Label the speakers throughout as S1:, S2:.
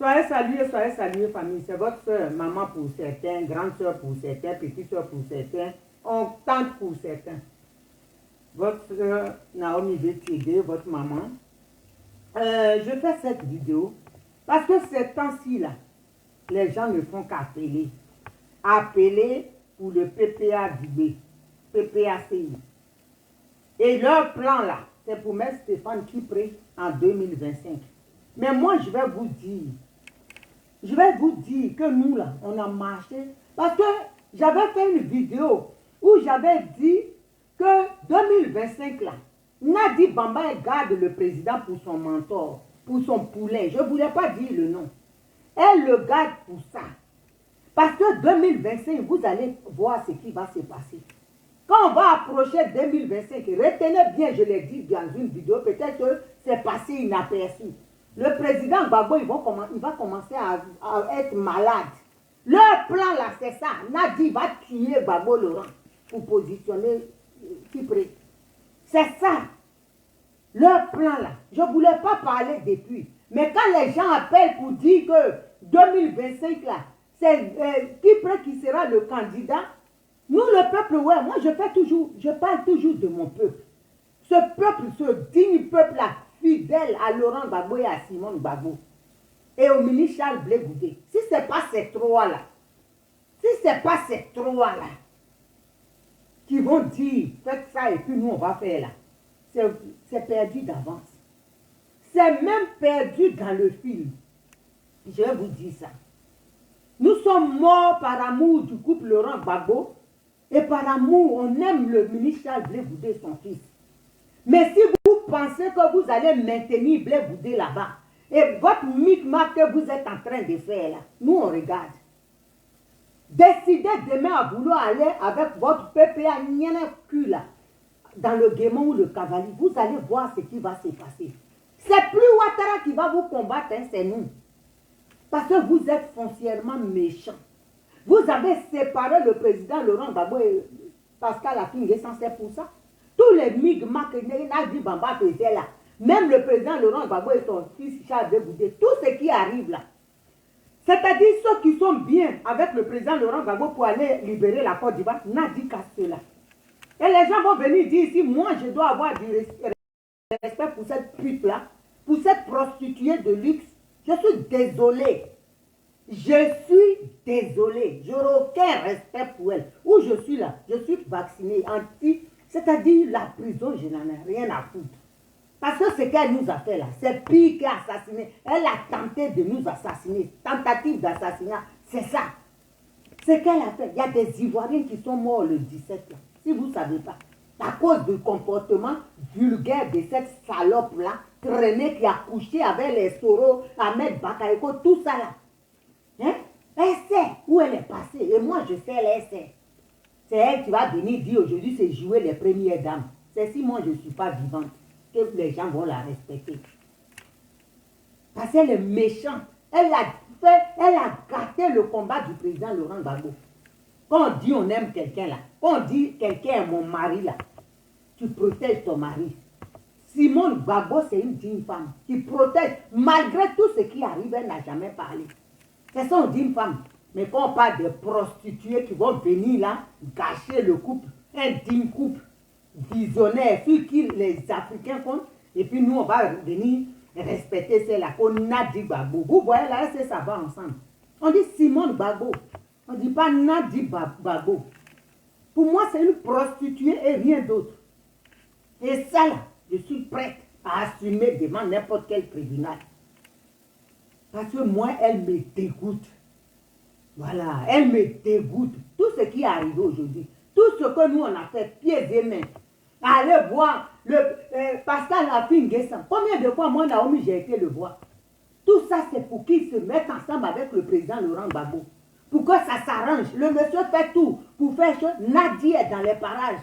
S1: soyez salués, famille. C'est votre soeur, maman pour certains, grande soeur pour certains, petite soeur pour certains, tante pour certains. Votre soeur Naomi veut t'aider, votre maman. Je fais cette vidéo parce que ces temps-ci, là, les gens ne font qu'appeler. Appeler pour le PPA du PPACI. Et leur plan, là, c'est pour mettre Stéphane Kipré en 2025. Mais moi, je vais vous dire que nous, là, on a marché. Parce que j'avais fait une vidéo où j'avais dit que 2025, là, Nadi Bamba garde le président pour son mentor, pour son poulet. Je ne voulais pas dire le nom. Elle le garde pour ça. Parce que 2025, vous allez voir ce qui va se passer. Quand on va approcher 2025, retenez bien, je l'ai dit dans une vidéo, peut-être que c'est passé inaperçu. Le président Gbagbo, il va commencer à être malade. Leur plan là, c'est ça. Nadi va tuer Gbagbo Laurent pour positionner Kipré. C'est ça. Leur plan là. Je ne voulais pas parler depuis. Mais quand les gens appellent pour dire que 2025 là, c'est Kipré qui sera le candidat, nous le peuple, ouais, moi je parle toujours de mon peuple. Ce peuple, ce digne peuple là, fidèle à Laurent Gbagbo et à Simone Gbagbo. Et au ministre Charles Blé Goudé. Si ce n'est pas ces trois-là, qui vont dire, faites ça et puis nous on va faire là, c'est perdu d'avance. C'est même perdu dans le film. Je vais vous dire ça. Nous sommes morts par amour du couple Laurent Gbagbo et par amour, on aime le ministre Charles Blé Goudé, son fils. Mais si vous pensez que vous allez maintenir Blé Goudé là-bas, et votre micmac que vous êtes en train de faire là, nous on regarde. Décidez demain à vouloir aller avec votre PPA cul là, dans le Guémon ou le Cavalier, vous allez voir ce qui va se passer. C'est plus Ouattara qui va vous combattre, hein, c'est nous. Parce que vous êtes foncièrement méchants. Vous avez séparé le président Laurent Gbagbo et Pascal Affi-N'Guessan, c'est pour ça. Tous les migmas que Nadi Bamba faisait là, même le président Laurent Gbagbo et son fils Charles Blé Goudé, tout ce qui arrive là, c'est-à-dire ceux qui sont bien avec le président Laurent Gbagbo pour aller libérer la Côte d'Ivoire, n'a dit qu'à cela. Et les gens vont venir dire ici, moi je dois avoir du respect pour cette pute-là, pour cette prostituée de luxe. Je suis désolé. Je suis désolé. Je n'aurai aucun respect pour elle. Où je suis là, je suis vacciné, c'est-à-dire la prison, je n'en ai rien à foutre. Parce que ce qu'elle nous a fait là, c'est pire qu'assassiner. Elle a tenté de nous assassiner. Tentative d'assassinat, c'est ça. Ce qu'elle a fait. Il y a des Ivoiriens qui sont morts le 17 là. Si vous ne savez pas. À cause du comportement vulgaire de cette salope-là, traînée qui a couché avec les Soro, Ahmed Bakayoko, tout ça là. Hein? Elle sait où elle est passée. Et moi, je sais, elle sait. C'est elle qui va venir dire aujourd'hui, c'est jouer les premières dames. C'est si moi, je ne suis pas vivante, que les gens vont la respecter. Parce qu'elle est méchante. Elle a gâté le combat du président Laurent Gbagbo. Quand on dit on aime quelqu'un là, quand on dit quelqu'un est mon mari là, tu protèges ton mari. Simone Gbagbo, c'est une digne femme qui protège. Malgré tout ce qui arrive, elle n'a jamais parlé. C'est son digne femme. Mais quand on parle de prostituées qui vont venir là, gâcher le couple, un digne couple, visionnaire, sur qui les Africains comptent, et puis nous, on va venir respecter celle-là, qu'on a dit Gbagbo. Vous voyez là, ça va ensemble. On dit Simone Gbagbo. On ne dit pas Nadi Gbagbo. Pour moi, c'est une prostituée et rien d'autre. Et ça, là, je suis prête à assumer devant n'importe quel tribunal. Parce que moi, elle me dégoûte. Voilà, elle me dégoûte. Tout ce qui est arrivé aujourd'hui, tout ce que nous, on a fait, pieds et mains. Allez voir le Pascal Affi-N'Guessan. Combien de fois, moi, Naomi, j'ai été le voir. Tout ça, c'est pour qu'ils se mettent ensemble avec le président Laurent Gbagbo. Pour que ça s'arrange. Le monsieur fait tout pour faire chose. Nadi est dans les parages.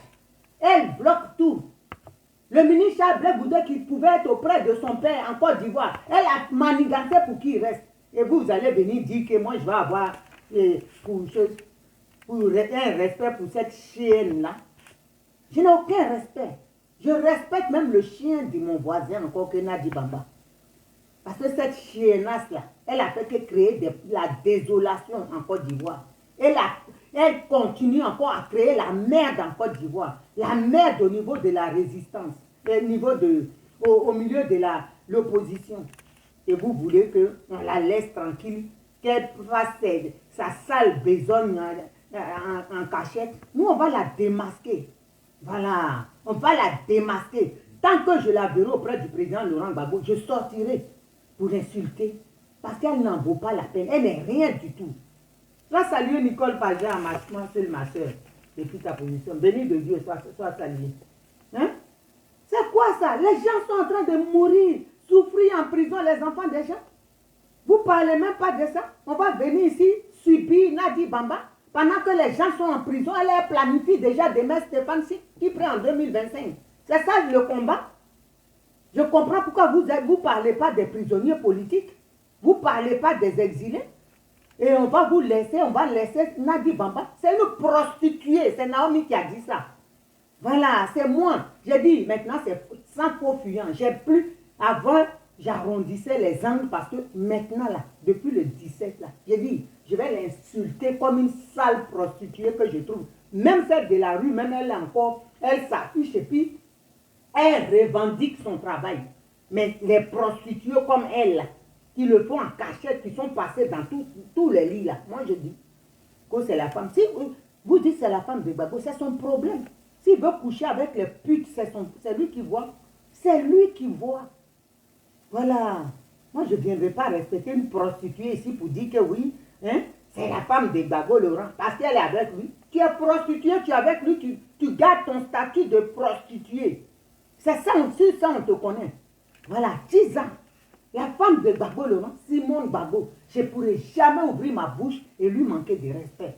S1: Elle bloque tout. Le ministre Charles Blé Goudé qui pouvait être auprès de son père en Côte d'Ivoire, elle a manigancé pour qu'il reste. Et vous allez venir dire que moi je vais avoir un respect pour cette chienne-là. Je n'ai aucun respect. Je respecte même le chien de mon voisin encore que Nadi Bamba. Parce que cette chiennasse-là, elle a fait que créer la désolation en Côte d'Ivoire. Elle continue encore à créer la merde en Côte d'Ivoire. La merde au niveau de la résistance, au milieu de l'opposition. Et vous voulez qu'on la laisse tranquille, qu'elle fasse sa sale besogne en cachette. Nous, on va la démasquer. Voilà, on va la démasquer. Tant que je la verrai auprès du président Laurent Gbagbo, je sortirai pour l'insulter. Parce qu'elle n'en vaut pas la peine. Elle n'est rien du tout. Je dois saluer Nicole Paja, ma soeur, depuis ta position. Béni de Dieu, sois salué. Hein? C'est quoi ça? Les gens sont en train de mourir, souffrir en prison, les enfants des gens. Vous ne parlez même pas de ça. On va venir ici, subir Nadi Bamba, pendant que les gens sont en prison. Elle planifie déjà demain Stéphane qui prend en 2025. C'est ça le combat. Je comprends pourquoi vous ne parlez pas des prisonniers politiques. Vous ne parlez pas des exilés. Et on va laisser Nadi Bamba. C'est une prostituée. C'est Naomi qui a dit ça. Voilà, c'est moi. J'ai dit, maintenant, c'est sans faux fuyant. J'ai plus. Avant, j'arrondissais les angles parce que maintenant, là, depuis le 17, là, j'ai dit, je vais l'insulter comme une sale prostituée que je trouve. Même celle de la rue, même elle s'affiche et puis elle revendique son travail. Mais les prostituées comme elle, là, qui le font en cachette, qui sont passées dans tous les lits, là, moi je dis que c'est la femme. Si vous dites que c'est la femme de Gbagbo, c'est son problème. S'il veut coucher avec les putes, c'est lui qui voit. C'est lui qui voit. Voilà. Moi, je ne viendrai pas respecter une prostituée ici pour dire que oui, hein, c'est la femme de Gbagbo Laurent, parce qu'elle est avec lui. Tu es prostituée, tu es avec lui, tu gardes ton statut de prostituée. C'est ça aussi, ça on te connaît. Voilà, 10 ans. La femme de Gbagbo Laurent, Simone Gbagbo, je ne pourrai jamais ouvrir ma bouche et lui manquer de respect.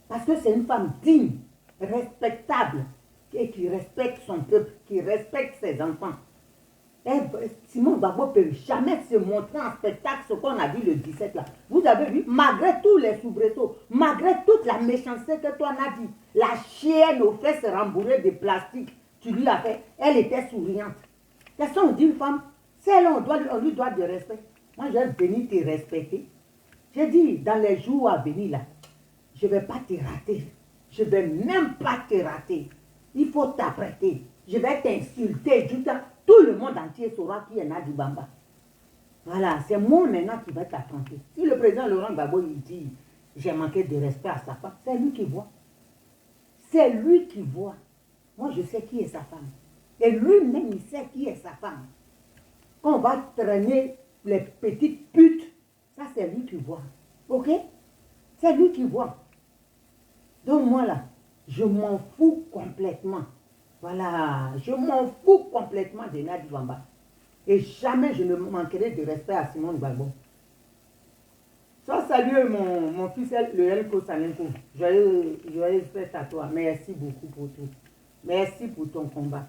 S1: Parce que c'est une femme digne, respectable, et qui respecte son peuple, qui respecte ses enfants. Simone Gbagbo ne peut jamais se montrer en spectacle ce qu'on a vu le 17 là. Vous avez vu, malgré tous les soubresauts, malgré toute la méchanceté que toi n'a dit, la chienne aux fesses rembourrées de plastique, tu lui as fait, elle était souriante. C'est ça on dit une femme, c'est là on lui doit du respect. Moi je vais venir te respecter. J'ai dit, dans les jours à venir là, je ne vais pas te rater. Je ne vais même pas te rater. Il faut t'apprêter. Je vais t'insulter. Tout le monde entier saura qui est Nadi Bamba. Voilà, c'est moi maintenant qui vais t'affronter. Si le président Laurent Gbagbo il dit j'ai manqué de respect à sa femme, c'est lui qui voit. C'est lui qui voit. Moi, je sais qui est sa femme. Et lui-même, il sait qui est sa femme. Quand on va traîner les petites putes, ça c'est lui qui voit. Ok? C'est lui qui voit. Donc moi là, je m'en fous complètement. Voilà, je m'en fous complètement de Nadi Bamba. Et jamais je ne manquerai de respect à Simone Gbagbo. Sois salué mon fils, le Elko Salenko. Joyeux fête à toi. Merci beaucoup pour tout. Merci pour ton combat.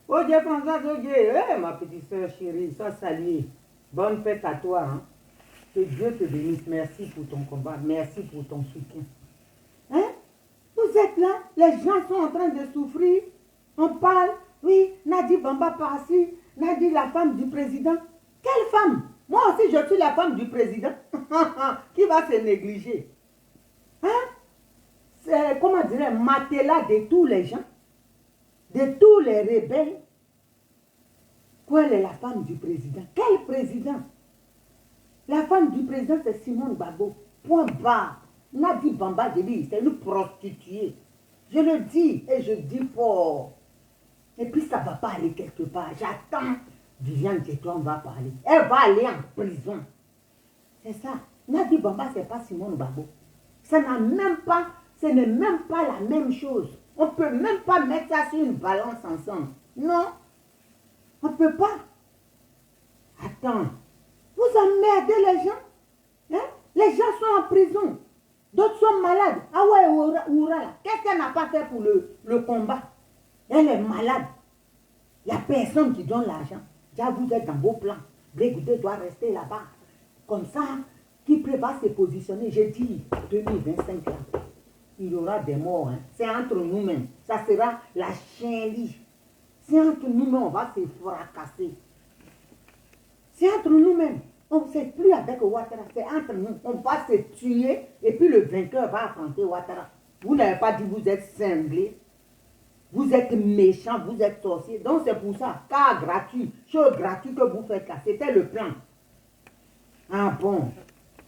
S1: Oh Dieu, François, oh Dieu, ma petite soeur chérie, sois saluée. Bonne fête à toi. Hein? Que Dieu te bénisse. Merci pour ton combat. Merci pour ton soutien. Hein? Vous êtes là, les gens sont en train de souffrir. On parle, oui, Nadi Bamba par-ci, Nadi la femme du président. Quelle femme? Moi aussi, je suis la femme du président. Qui va se négliger? Hein? C'est, comment dirais-je, matelas de tous les gens, de tous les rebelles. Quelle est la femme du président? Quel président? La femme du président, c'est Simone Gbagbo. Point barre. Nadi Bamba, je dis, c'est une prostituée. Je le dis et je dis fort. Et puis ça ne va pas aller quelque part. J'attends. Viviane Dieton va parler. Elle va aller en prison. C'est ça. Nadi Bamba, ce n'est pas Simone Gbagbo. Ce n'est même pas la même chose. On ne peut même pas mettre ça sur une balance ensemble. Non. On ne peut pas. Attends. Vous emmerdez les gens. Hein? Les gens sont en prison. D'autres sont malades. Ah ouais, Oura, qu'est-ce qu'elle n'a pas fait pour le combat? Elle est malade. Il n'y a personne qui donne l'argent. Déjà, vous êtes dans vos plans. Blégoudé doit rester là-bas. Comme ça, qui prévoit se positionner, j'ai dit 2025 là. Il y aura des morts. Hein. C'est entre nous-mêmes. Ça sera la chienlit. C'est entre nous-mêmes, on va se fracasser. C'est entre nous-mêmes. On ne sait plus avec Ouattara, c'est entre nous. On va se tuer et puis le vainqueur va affronter Ouattara. Vous n'avez pas dit vous êtes cinglé, vous êtes méchant, vous êtes sorcier. Donc c'est pour ça, cas gratuit, chose gratuite que vous faites là, c'était le plan. Ah bon,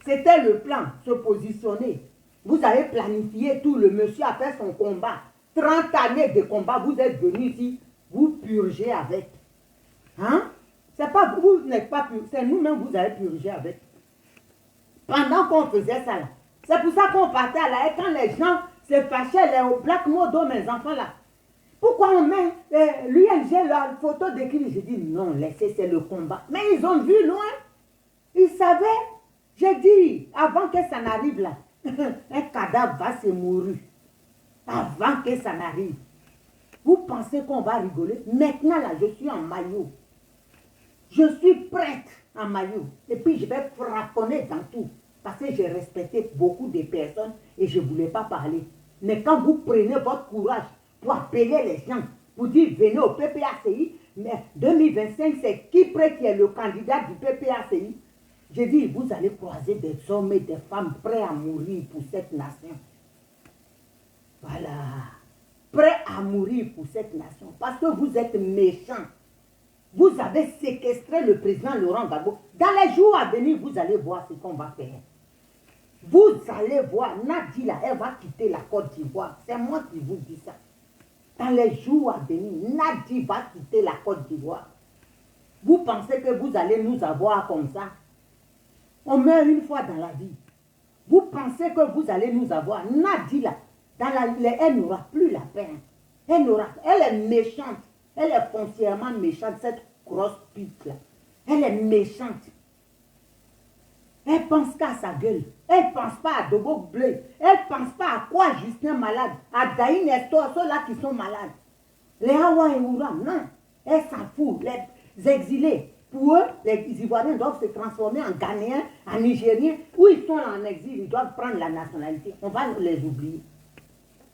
S1: c'était le plan, se positionner. Vous avez planifié tout, le monsieur a fait son combat. 30 années de combat, vous êtes venu ici, vous purgez avec. Hein? C'est pas vous n'êtes pas purgé, c'est nous-mêmes vous avez purgé avec. Pendant qu'on faisait ça là. C'est pour ça qu'on partait à la haie quand les gens se fâchaient, les Black Modo, mes enfants là. Pourquoi on met l'UNG la photo de qui? J'ai dit non, laissez, c'est le combat. Mais ils ont vu loin. Ils savaient. J'ai dit, avant que ça n'arrive là, un cadavre va se mourir. Avant que ça n'arrive. Vous pensez qu'on va rigoler? Maintenant là, je suis en maillot. Je suis prête en maillot. Et puis je vais frapponner dans tout. Parce que j'ai respecté beaucoup de personnes et je ne voulais pas parler. Mais quand vous prenez votre courage pour appeler les gens, pour dire venez au PPACI, mais 2025 c'est Kipré qui est le candidat du PPACI. J'ai dit vous allez croiser des hommes et des femmes prêts à mourir pour cette nation. Voilà. Prêts à mourir pour cette nation. Parce que vous êtes méchants. Vous avez séquestré le président Laurent Gbagbo. Dans les jours à venir, vous allez voir ce qu'on va faire. Vous allez voir, Nadi là, elle va quitter la Côte d'Ivoire. C'est moi qui vous dis ça. Dans les jours à venir, Nadi va quitter la Côte d'Ivoire. Vous pensez que vous allez nous avoir comme ça? On meurt une fois dans la vie. Vous pensez que vous allez nous avoir? Nadi là, elle n'aura plus la peine. Elle est méchante. Elle est foncièrement méchante, cette grosse pute là. Elle est méchante. Elle pense qu'à sa gueule. Elle ne pense pas à Dogo Bleu. Elle ne pense pas à quoi Justin malade. À Daïn Estor, ceux-là qui sont malades. Les Hawa et Oura, non. Elle s'en fout. Les exilés. Pour eux, les Ivoiriens doivent se transformer en Ghanéens, en Nigériens. Où ils sont en exil, ils doivent prendre la nationalité. On va les oublier.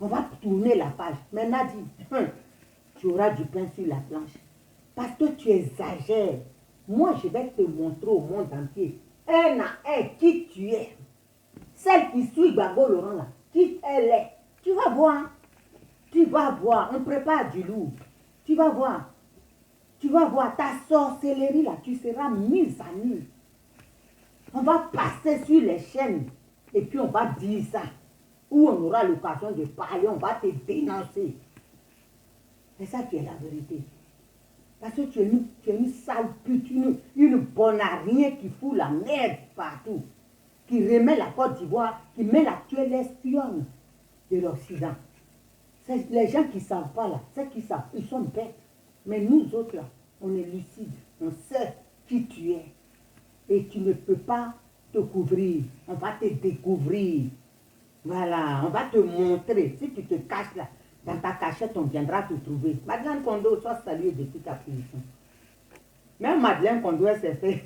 S1: On va tourner la page. Mais Nadi, tu auras du pain sur la planche. Parce que tu exagères. Moi, je vais te montrer au monde entier. Un à un, qui tu es. Celle qui suit Gbagbo Laurent là, qui elle est. Tu vas voir. Tu vas voir. On prépare du lourd. Tu vas voir. Tu vas voir ta sorcellerie là. Tu seras mise à nu. On va passer sur les chaînes. Et puis on va dire ça. Où on aura l'occasion de parler. On va te dénoncer. Et ça, tu es la vérité. Parce que tu es une sale pute, une bonne à rien qui fout la merde partout. Qui remet la Côte d'Ivoire, qui met la tuer l'espionne de l'Occident. C'est les gens qui ne savent pas là, ceux qui savent, ils sont bêtes. Mais nous autres là, on est lucides, on sait qui tu es. Et tu ne peux pas te couvrir, on va te découvrir. Voilà, on va te montrer. Si tu te caches là, dans ta cachette, on viendra te trouver. Madeleine Kondo, soit saluée depuis ta position. Même Madeleine Kondo, elle s'est fait.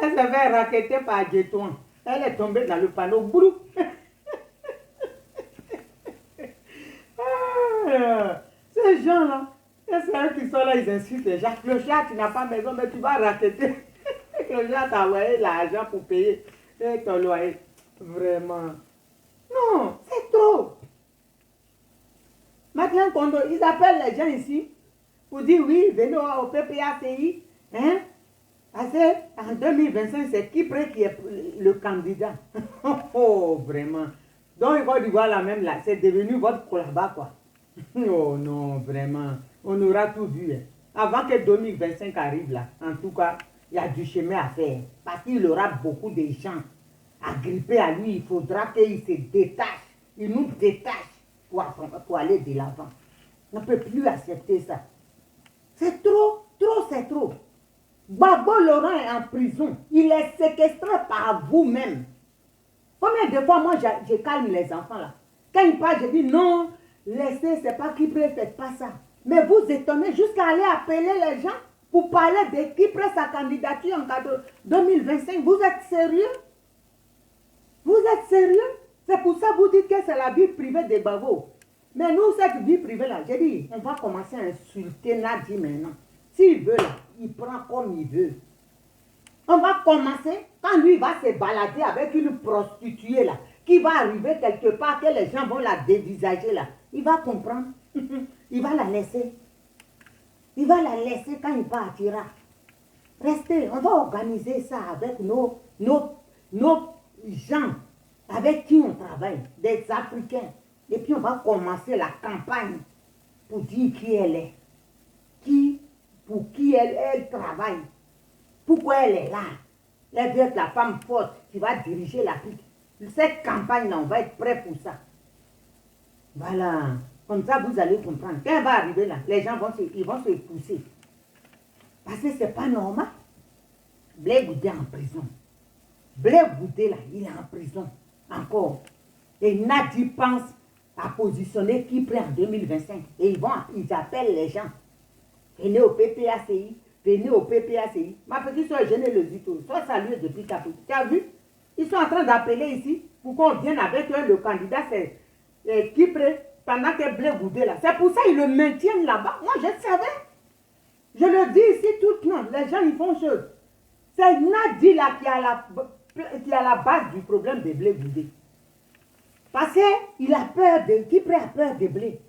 S1: Elle s'est fait raqueter par Djetouan. Elle est tombée dans le panneau. Brou. Ces gens-là, c'est eux qui sont là, ils insultent les gens. Clochard, tu n'as pas maison, mais tu vas raqueter. Clochard t'a envoyé l'argent pour payer ton loyer. Vraiment. Non, c'est trop. Madeleine Kondo, ils appellent les gens ici pour dire oui, venez au PPACI. Hein? Parce qu'en 2025, c'est Kipré qui est le candidat. Oh, vraiment. Donc, Côte d'Ivoire, la même là, c'est devenu votre collaba, quoi. Oh non, vraiment. On aura tout vu. Hein. Avant que 2025 arrive là, en tout cas, il y a du chemin à faire. Parce qu'il aura beaucoup de gens agrippés à lui. Il faudra qu'il se détache. Il nous détache pour aller de l'avant. On ne peut plus accepter ça. C'est trop, c'est trop. Gbagbo Laurent est en prison. Il est séquestré par vous-même. Combien de fois, moi, je calme les enfants là. Quand ils parlent, je dis non, laissez, c'est pas qui faites pas ça. Mais vous étonnez jusqu'à aller appeler les gens pour parler de qui prête sa candidature en 2025. Vous êtes sérieux? Vous êtes sérieux? C'est pour ça que vous dites que c'est la vie privée des Gbagbo. Mais nous, cette vie privée là, j'ai dit, on va commencer à insulter Nadi maintenant. S'il veut là, il prend comme il veut. On va commencer, quand lui va se balader avec une prostituée là, qui va arriver quelque part, que les gens vont la dévisager là, il va comprendre. Il va la laisser. Il va la laisser quand il partira. Restez, on va organiser ça avec nos gens avec qui on travaille, des Africains. Et puis on va commencer la campagne pour dire qui elle est, pour qui elle travaille, pourquoi elle est là. Elle doit être la femme forte qui va diriger l'Afrique. Cette campagne-là, on va être prêt pour ça. Voilà. Comme ça, vous allez comprendre. Quand elle va arriver là, les gens vont se pousser. Parce que ce n'est pas normal. Blé Goudé est en prison. Blé Goudé, là, il est en prison. Encore. Et Nadi pense à positionner Kipré en 2025. Et ils appellent les gens. Venez au PPACI. Venez au PPACI. Ma petite soeur, je ne le dis tout. Sois salué depuis Capri. Tu as vu? Ils sont en train d'appeler ici pour qu'on vienne avec eux. Le candidat, c'est Kipré. Pendant que Blé Goudé là. C'est pour ça qu'ils le maintiennent là-bas. Moi, je savais. Je le dis ici tout le temps. Les gens, ils font chose. C'est Nadi là qui a la base du problème de Blé Goudé. Parce qu'il a peur de... Kipré a peur de Blé.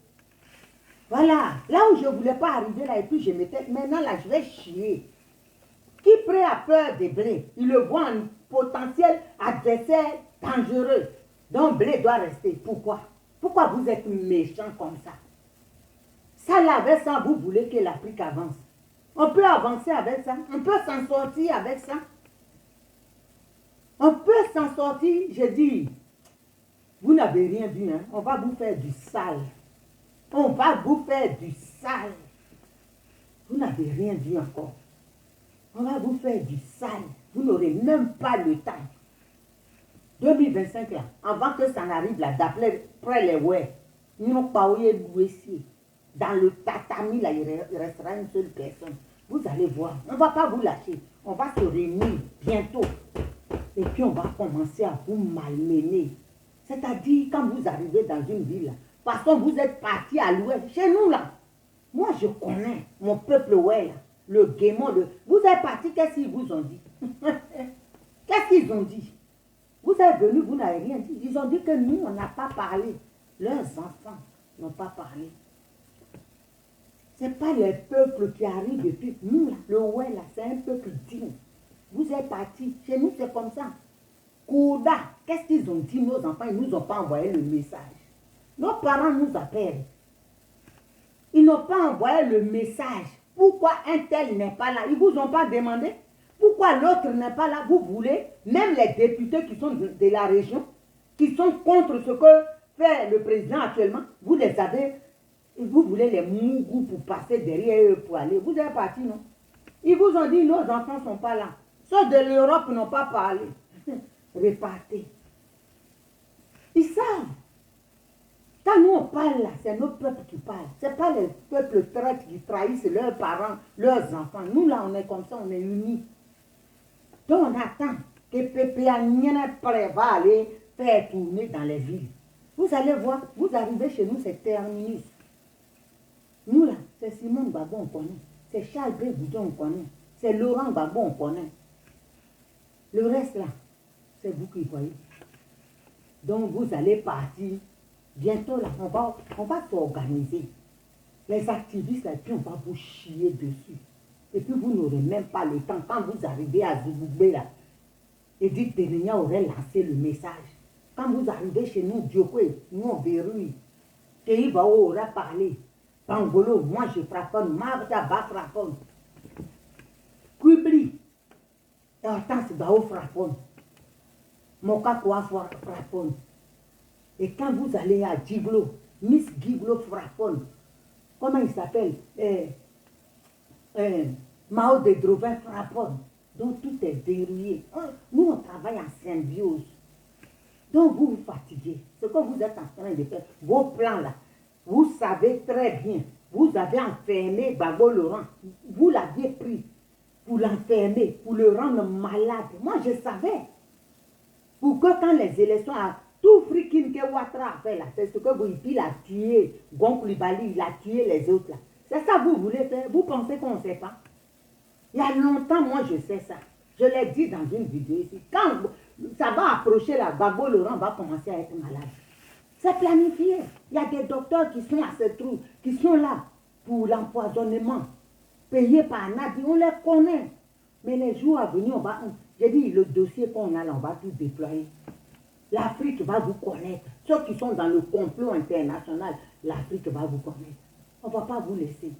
S1: Voilà. Là où je ne voulais pas arriver là, et puis je m'étais... Maintenant là, je vais chier. Kipré a peur de Blé. Il le voit en potentiel adversaire dangereux. Donc Blé doit rester. Pourquoi? Pourquoi vous êtes méchants comme ça? Ça là, avec ça, vous voulez que l'Afrique avance. On peut avancer avec ça. On peut s'en sortir avec ça. On peut s'en sortir. Je dis, vous n'avez rien vu. Hein? On va vous faire du sale. On va vous faire du sale. Vous n'avez rien vu encore. On va vous faire du sale. Vous n'aurez même pas le temps. 2025 là, avant que ça n'arrive là, d'appeler près les ouais, nous n'avons pas oublié dans le tatami là, il restera une seule personne. Vous allez voir, on ne va pas vous lâcher. On va se réunir bientôt. Et puis on va commencer à vous malmener. C'est-à-dire quand vous arrivez dans une ville là, parce que vous êtes parti à l'ouest, chez nous là. Moi je connais mon peuple ouais là, le guémon, vous êtes parti, qu'est-ce qu'ils vous ont dit? Qu'est-ce qu'ils ont dit? Vous êtes venus, vous n'avez rien dit. Ils ont dit que nous, on n'a pas parlé. Leurs enfants n'ont pas parlé. Ce n'est pas les peuples qui arrivent depuis. Nous, là, le ouais, là, c'est un peuple digne. Vous êtes partis. Chez nous, c'est comme ça. Kouda, qu'est-ce qu'ils ont dit, nos enfants? Ils ne nous ont pas envoyé le message. Nos parents nous appellent. Ils n'ont pas envoyé le message. Pourquoi un tel n'est pas là? Ils ne vous ont pas demandé. Pourquoi l'autre n'est pas là? Vous voulez, même les députés qui sont de la région, qui sont contre ce que fait le président actuellement, vous les avez, vous voulez les mougous pour passer derrière eux pour aller. Vous êtes partis, non? Ils vous ont dit, nos enfants ne sont pas là. Ceux de l'Europe n'ont pas parlé. Repartez. Ils savent. Quand nous on parle là, c'est nos peuples qui parlent. Ce n'est pas les peuples traites qui trahissent leurs parents, leurs enfants. Nous là, on est comme ça, on est unis. Donc on attend que PPA va aller faire tourner dans les villes. Vous allez voir, vous arrivez chez nous, c'est terminus. Nous là, c'est Simon Gbagbo, on connaît. C'est Charles Blé Goudé, on connaît. C'est Laurent Gbagbo, on connaît. Le reste là, c'est vous qui voyez. Donc vous allez partir. Bientôt là, on va s'organiser. Les activistes là, puis on va vous chier dessus. Et puis vous n'aurez même pas le temps. Quand vous arrivez à Zouboubé là, Edith Benigna aurait lancé le message. Quand vous arrivez chez nous, Diokwe, nous on verrouille. Keïbao aura parlé. Pangolo, moi je frapponne. Mavta ba frapponne. Kubli. Et Hortense Bao frapponne. Mokakoa frapponne. Et quand vous allez à Giglo, Miss Giglo frapponne. Comment il s'appelle? Mao de Drovin frapponne. Donc tout est verrouillé. Nous, on travaille en symbiose. Donc vous vous fatiguez. Ce que vous êtes en train de faire, vos plans là, vous savez très bien. Vous avez enfermé Gbagbo Laurent. Vous l'aviez pris pour l'enfermer, pour le rendre malade. Moi, je savais. Pour que quand les élections, tout frikin que Ouattara a fait là, c'est ce que il a tué Gon Coulibaly, il a tué les autres là. C'est ça que vous voulez faire. Vous pensez qu'on ne sait pas? Il y a longtemps, moi, je sais ça. Je l'ai dit dans une vidéo ici. Quand ça va approcher là, Gbagbo Laurent va commencer à être malade. C'est planifié. Il y a des docteurs qui sont à ce trou, qui sont là pour l'empoisonnement, payés par Nadi. On les connaît. Mais les jours à venir, on va... J'ai dit, le dossier qu'on a là, on va tout déployer. L'Afrique va vous connaître. Ceux qui sont dans le complot international, l'Afrique va vous connaître. On ne va pas vous laisser.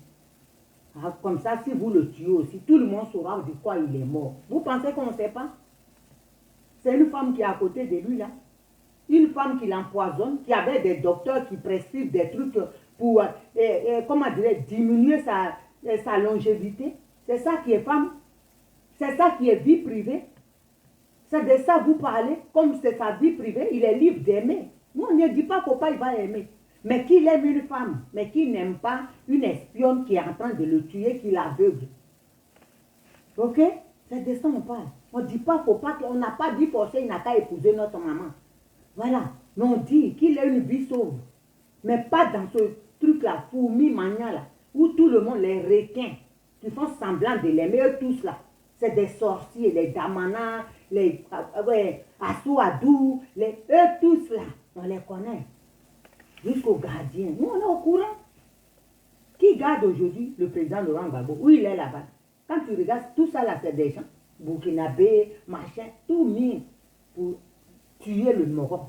S1: Ah, comme ça, si vous le tuez aussi, tout le monde saura de quoi il est mort. Vous pensez qu'on ne sait pas? C'est une femme qui est à côté de lui là. Une femme qui l'empoisonne, qui avait des docteurs qui prescrivent des trucs pour, comment dire, diminuer sa longévité. C'est ça qui est femme. C'est ça qui est vie privée. C'est de ça vous parlez, comme c'est sa vie privée, il est libre d'aimer. Moi, on ne dit pas pourquoi il va aimer. Mais qu'il aime une femme, mais qu'il n'aime pas une espionne qui est en train de le tuer, qui l'aveugle. Ok? C'est de ça on parle. On ne dit pas, faut pas, on n'a pas dit forcément, il n'a qu'à épouser notre maman. Voilà. Mais on dit qu'il a une vie sauve. Mais pas dans ce truc-là, fourmi mania là, où tout le monde, les requins, qui font semblant de l'aimer, eux tous là. C'est des sorciers, les Damana, les Assouadou, eux tous là, on les connaît. Jusqu'aux gardiens. Nous, on est au courant. Qui garde aujourd'hui le président Laurent Gbagbo? Où il est là-bas? Quand tu regardes, tout ça là, c'est des gens, Burkinabé, machin, tout mis pour tuer le Moro.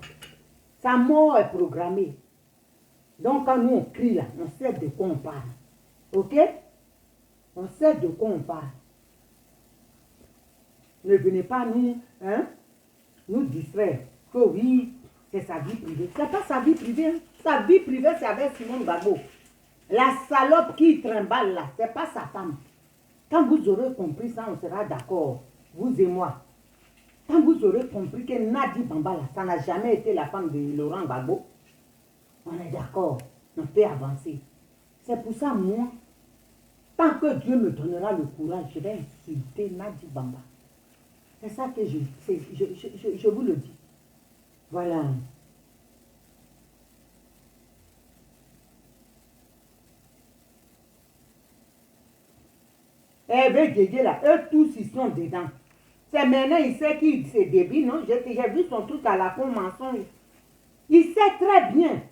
S1: Sa mort est programmée. Donc, quand nous, on crie là, on sait de quoi on parle. Ok? On sait de quoi on parle. Ne venez pas nous distraire. Que oui, c'est sa vie privée. C'est pas sa vie privée. Hein. Sa vie privée, c'est avec Simone Gbagbo. La salope qui trimballe là, c'est pas sa femme. Quand vous aurez compris ça, on sera d'accord. Vous et moi. Quand vous aurez compris que Nadi Bambala, ça n'a jamais été la femme de Laurent Gbagbo, on est d'accord. On peut avancer. C'est pour ça, moi, tant que Dieu me donnera le courage, je vais insulter Nadi Bamba. C'est ça que je vous le dis. Voilà. Avec Guégué là, eux tous ils sont dedans. C'est maintenant il sait qu'il s'est débile, non? J'ai vu son truc à la con mensonge. Il sait très bien.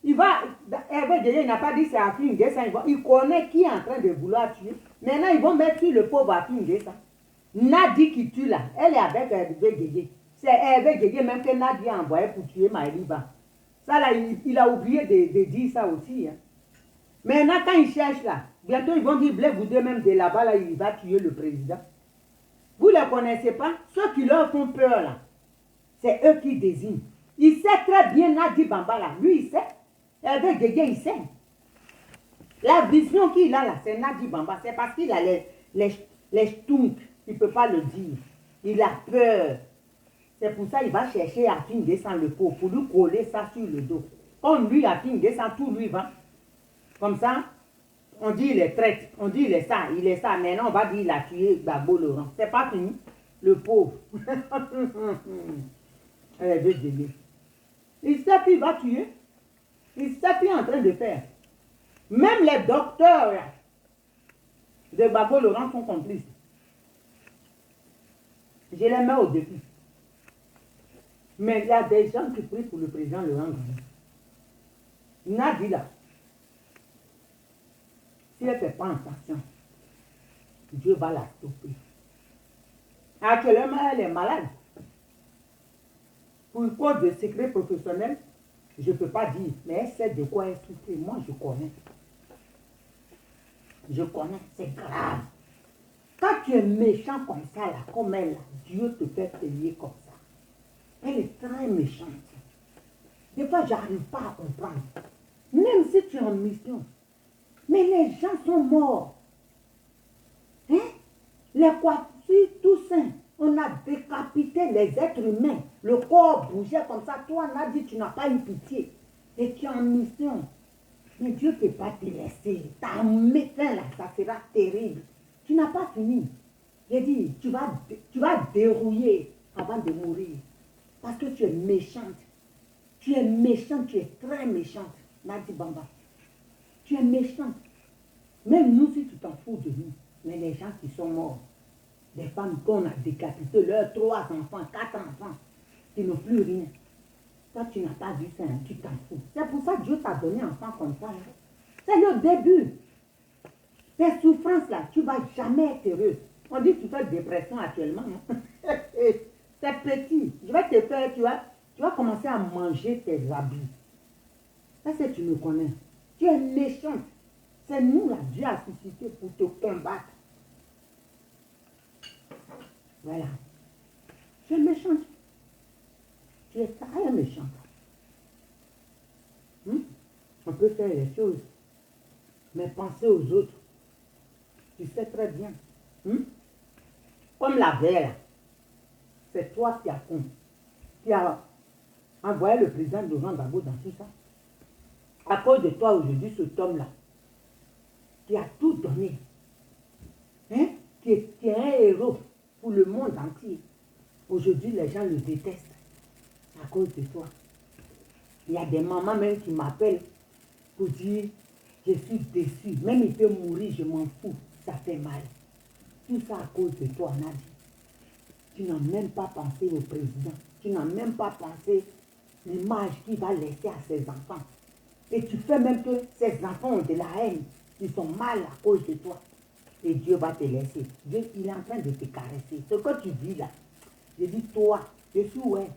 S1: Il va, avec Guégué, il n'a pas dit c'est Afin Guessa, il connaît qui est en train de vouloir tuer. Maintenant ils vont mettre sur le pauvre Afin Guessa. Nadi qui tue là, elle est avec Guégué. C'est avec Guégué même que Nadi a envoyé pour tuer Maëliba. Ça là, il a oublié de dire ça aussi. Hein. Maintenant, quand ils cherchent là, bientôt ils vont dire, vous deux même de là-bas, là, il va tuer le président. Vous ne les connaissez pas? Ceux qui leur font peur là, c'est eux qui désignent. Il sait très bien Nadi Bamba là. Lui, il sait. Avec Guégué, il sait. La vision qu'il a là, c'est Nadi Bamba. C'est parce qu'il a les stunk. Il ne peut pas le dire. Il a peur. C'est pour ça qu'il va chercher à finir sans le pot pour lui coller ça sur le dos. Comme lui a fini sans tout lui va. Comme ça, on dit il est traite. On dit il est ça, il est ça. Maintenant, on va dire il a tué Gbagbo Laurent. C'est pas fini. Le pauvre. Il sait qu'il va tuer. Il sait qu'il est en train de faire. Même les docteurs de Gbagbo Laurent sont complices. Je les mets au défi. Mais il y a des gens qui prient pour le président Laurent Gbagbo. Nadi là. Si elle ne fait pas attention, Dieu va la stopper. Actuellement, elle est malade. Pour cause de secret professionnel, je ne peux pas dire, mais elle sait de quoi elle souffre. Moi, je connais. Je connais, c'est grave. Quand tu es méchant comme ça, là, comme elle, là, Dieu te fait payer comme ça. Elle est très méchante. Des fois, je n'arrive pas à comprendre. Même si tu es en mission. Mais les gens sont morts. Hein? Les coiffures, tout ça. On a décapité les êtres humains. Le corps bougeait comme ça. Toi, on a dit tu n'as pas eu pitié. Et tu es en mission. Mais Dieu ne peut pas te laisser. Ta médecin là, ça sera terrible. Tu n'as pas fini. J'ai dit, tu vas dérouiller avant de mourir. Parce que tu es méchante. Tu es méchante, tu es très méchante. Nadi Bamba. Tu es méchante. Même nous, si tu t'en fous de nous, mais les gens qui sont morts, Des femmes qu'on a décapitées, leurs 3 enfants, 4 enfants, qui n'ont plus rien. Toi, tu n'as pas vu ça, hein, tu t'en fous. C'est pour ça que Dieu t'a donné un enfant comme ça. Hein. C'est le début. Tes souffrances là, tu ne vas jamais être heureuse. On dit que tu fais dépression actuellement. Hein. C'est petit. Je vais te faire, tu vas commencer à manger tes habits. Ça, c'est que tu me connais. Tu es méchante. C'est nous là, Dieu a suscité pour te combattre. Voilà. Tu es méchante. Tu es très méchante. On peut faire les choses, mais penser aux autres. Tu sais très bien. Comme la veille, c'est toi qui a envoyé le président Laurent Gbagbo dans tout ça. À cause de toi aujourd'hui, cet homme-là, qui a tout donné, hein, qui est un héros pour le monde entier. Aujourd'hui, les gens le détestent à cause de toi. Il y a des mamans même qui m'appellent pour dire je suis déçue. Même il peut mourir, je m'en fous. Ça fait mal. Tout ça à cause de toi, Nadia. Tu n'as même pas pensé au président. Tu n'as même pas pensé l'image qu'il va laisser à ses enfants. Et tu fais même que ces enfants ont de la haine. Ils sont mal à cause de toi. Et Dieu va te laisser. Dieu, il est en train de te caresser. Ce que tu dis là, je dis toi, je suis ouais.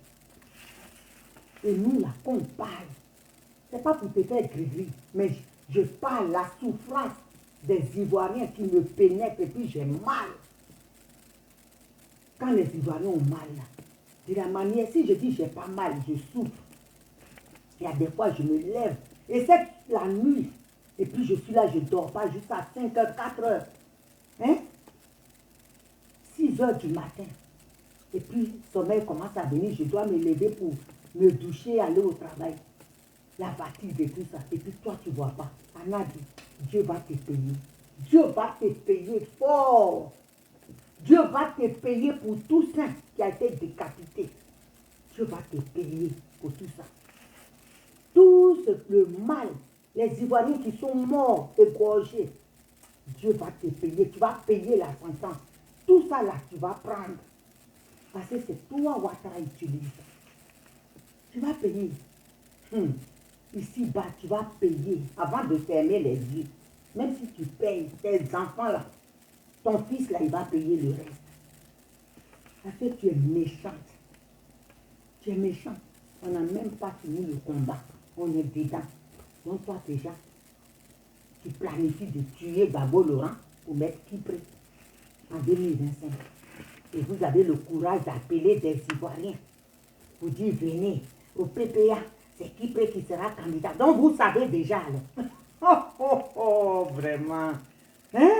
S1: Et nous là, qu'on parle, c'est pas pour te faire gris-gris, mais je parle la souffrance des Ivoiriens qui me pénètrent et puis j'ai mal. Quand les Ivoiriens ont mal là, de la manière, si je dis j'ai pas mal, je souffre. Il y a des fois, je me lève. Et c'est la nuit. Et puis je suis là, je ne dors pas jusqu'à 5 h, 4 h. Hein? 6 h du matin. Et puis, le sommeil commence à venir. Je dois me lever pour me doucher, aller au travail. La fatigue et tout ça. Et puis toi, tu ne vois pas. Anna dit, Dieu va te payer. Dieu va te payer fort. Dieu va te payer pour tout ça qui a été décapité. Dieu va te payer pour tout ça. Tout le mal, les Ivoiriens qui sont morts, égorgés, Dieu va te payer. Tu vas payer la sentence. Tout ça là, tu vas prendre. Parce que c'est toi, Ouattara, utilise. Tu vas payer. Ici-bas, tu vas payer avant de fermer les yeux. Même si tu payes tes enfants là, ton fils là, il va payer le reste. Parce que tu es méchante. Tu es méchant. On n'a même pas fini le combat. On est dedans. Donc toi déjà, tu planifies de tuer Gbagbo Laurent pour mettre Kipré en 2025. Et vous avez le courage d'appeler des Ivoiriens pour dire venez au PPA, c'est Kipré qui sera candidat. Donc vous savez déjà alors. Vraiment. Hein?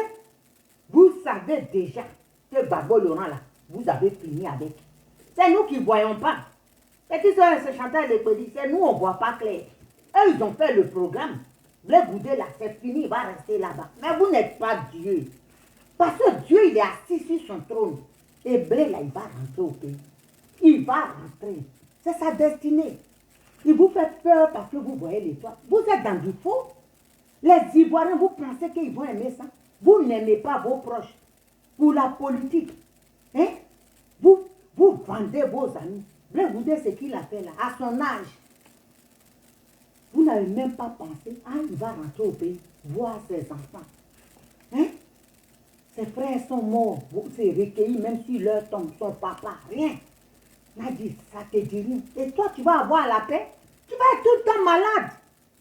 S1: Vous savez déjà que Gbagbo Laurent là, vous avez fini avec. C'est nous qui ne voyons pas. Et qui sont ces chanteurs de Pédis, c'est nous on ne voit pas clair. Eux ils ont fait le programme. Le Goudé là, c'est fini, il va rester là-bas. Mais vous n'êtes pas Dieu. Parce que Dieu il est assis sur son trône. Et Blé là, il va rentrer au pays. Il va rentrer. C'est sa destinée. Il vous fait peur parce que vous voyez l'étoile. Vous êtes dans du faux. Les Ivoiriens, vous pensez qu'ils vont aimer ça? Vous n'aimez pas vos proches. Pour la politique. Hein? Vous vendez vos amis. Blé Goudé, ce qu'il a fait là, à son âge. Vous n'avez même pas pensé, il va rentrer au pays, voir ses enfants. Hein? Ses frères sont morts, vous s'est recueilli, même si leur tombe, son papa, rien. N'a dit, ça te dit rien. Et toi, tu vas avoir la paix? Tu vas être tout le temps malade.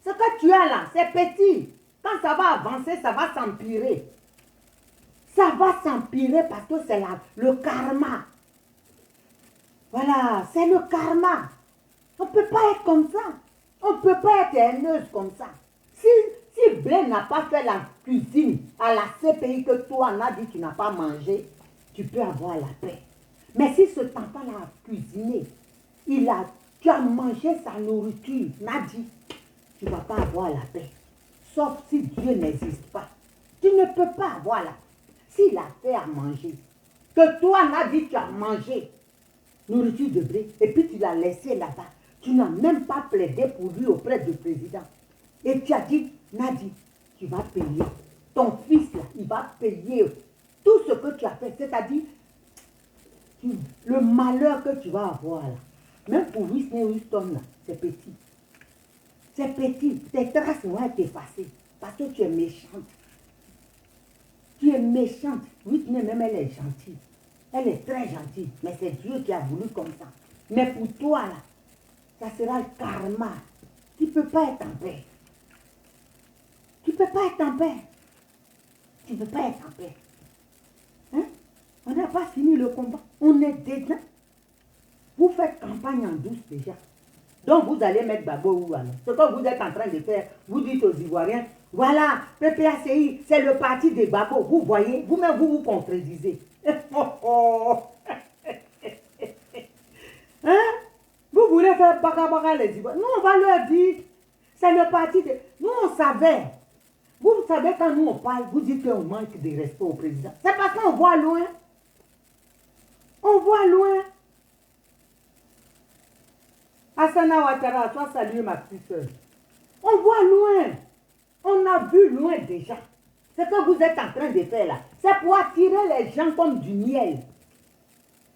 S1: Ce que tu as là, c'est petit. Quand ça va avancer, ça va s'empirer. Ça va s'empirer parce que c'est le karma. Voilà, c'est le karma. On ne peut pas être comme ça. On ne peut pas être haineuse comme ça. Si Blé n'a pas fait la cuisine à la CPI que toi, on a dit que tu n'as pas mangé, tu peux avoir la paix. Mais si ce enfant-là a cuisiné, tu as mangé sa nourriture, Nadi, tu ne vas pas avoir la paix. Sauf si Dieu n'existe pas. Tu ne peux pas avoir la paix. S'il a fait à manger, que toi, Nadi, tu as mangé nourriture de blé, et puis tu l'as laissé là-bas. Tu n'as même pas plaidé pour lui auprès du président. Et tu as dit, Nadi, tu vas payer. Ton fils, là, il va payer tout ce que tu as fait. C'est-à-dire, Le malheur que tu vas avoir là, même pour Whitney Houston là, c'est petit. C'est petit. Tes traces vont être effacées parce que tu es méchante. Tu es méchante. Whitney même, elle est gentille. Elle est très gentille. Mais c'est Dieu qui a voulu comme ça. Mais pour toi là, ça sera le karma. Tu ne peux pas être en paix. Tu ne peux pas être en paix. Tu ne peux pas être en paix. Hein? On n'a pas fini le combat. On est dedans. Vous faites campagne en douce déjà. Donc vous allez mettre Gbagbo où alors? Ce que vous êtes en train de faire, vous dites aux Ivoiriens, voilà, PPACI, c'est le parti de Gbagbo. Vous voyez, vous-même vous contredisez. Hein? Vous voulez faire baka les Ivoiriens? Nous, on va leur dire, c'est le parti de... Nous, on savait. Vous savez, quand nous, on parle, vous dites qu'on manque de respect au président. C'est parce qu'on voit loin. On voit loin. Asana Ouattara, toi, salut ma petite soeur. On voit loin. On a vu loin déjà. Ce que vous êtes en train de faire là, c'est pour attirer les gens comme du miel.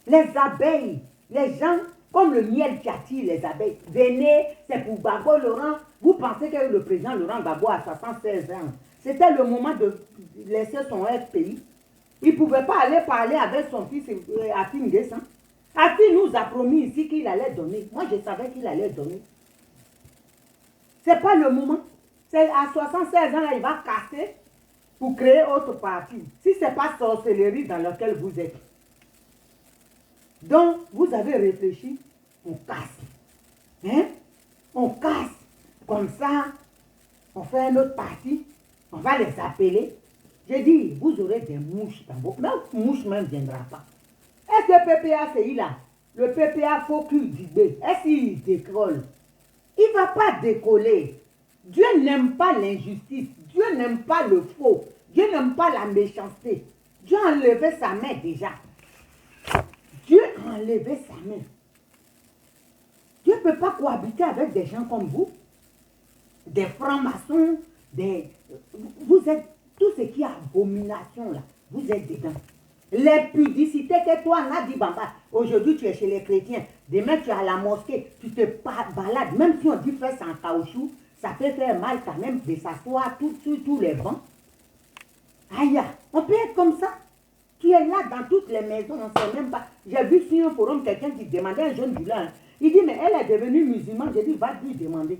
S1: Les abeilles, les gens comme le miel qui attire les abeilles. Venez, c'est pour Gbagbo Laurent. Vous pensez que le président Laurent Gbagbo a 76 ans. C'était le moment de laisser son FPI. Il ne pouvait pas aller parler avec son fils Afi N'Guessan. Afi nous a promis ici qu'il allait donner. Moi, je savais qu'il allait donner. Ce n'est pas le moment. C'est à 76 ans, là, il va casser pour créer autre parti. Si ce n'est pas sorcellerie dans laquelle vous êtes. Donc, vous avez réfléchi, on casse. Hein? On casse. Comme ça, on fait un autre parti. On va les appeler. J'ai dit, vous aurez des mouches dans vos... Même mouche même ne viendra pas. Est-ce que le PPA, c'est là? Le PPA, faut qu'il dise. Est-ce qu'il décolle? Il ne va pas décoller. Dieu n'aime pas l'injustice. Dieu n'aime pas le faux. Dieu n'aime pas la méchanceté. Dieu a enlevé sa main déjà. Dieu a enlevé sa main. Dieu ne peut pas cohabiter avec des gens comme vous. Des francs-maçons, vous êtes tout ce qui est abomination là, vous êtes dedans. Les pudicités que toi, Nadi Bamba, aujourd'hui tu es chez les chrétiens, demain tu es à la mosquée, tu te balades, même si on dit faire ça en caoutchouc, ça peut faire mal quand même de s'asseoir sur tous les bancs. Aïe, on peut être comme ça. Tu es là dans toutes les maisons, on ne sait même pas. J'ai vu sur un forum quelqu'un qui demandait un jeune du là. Il dit, mais elle est devenue musulmane. J'ai dit, va lui demander.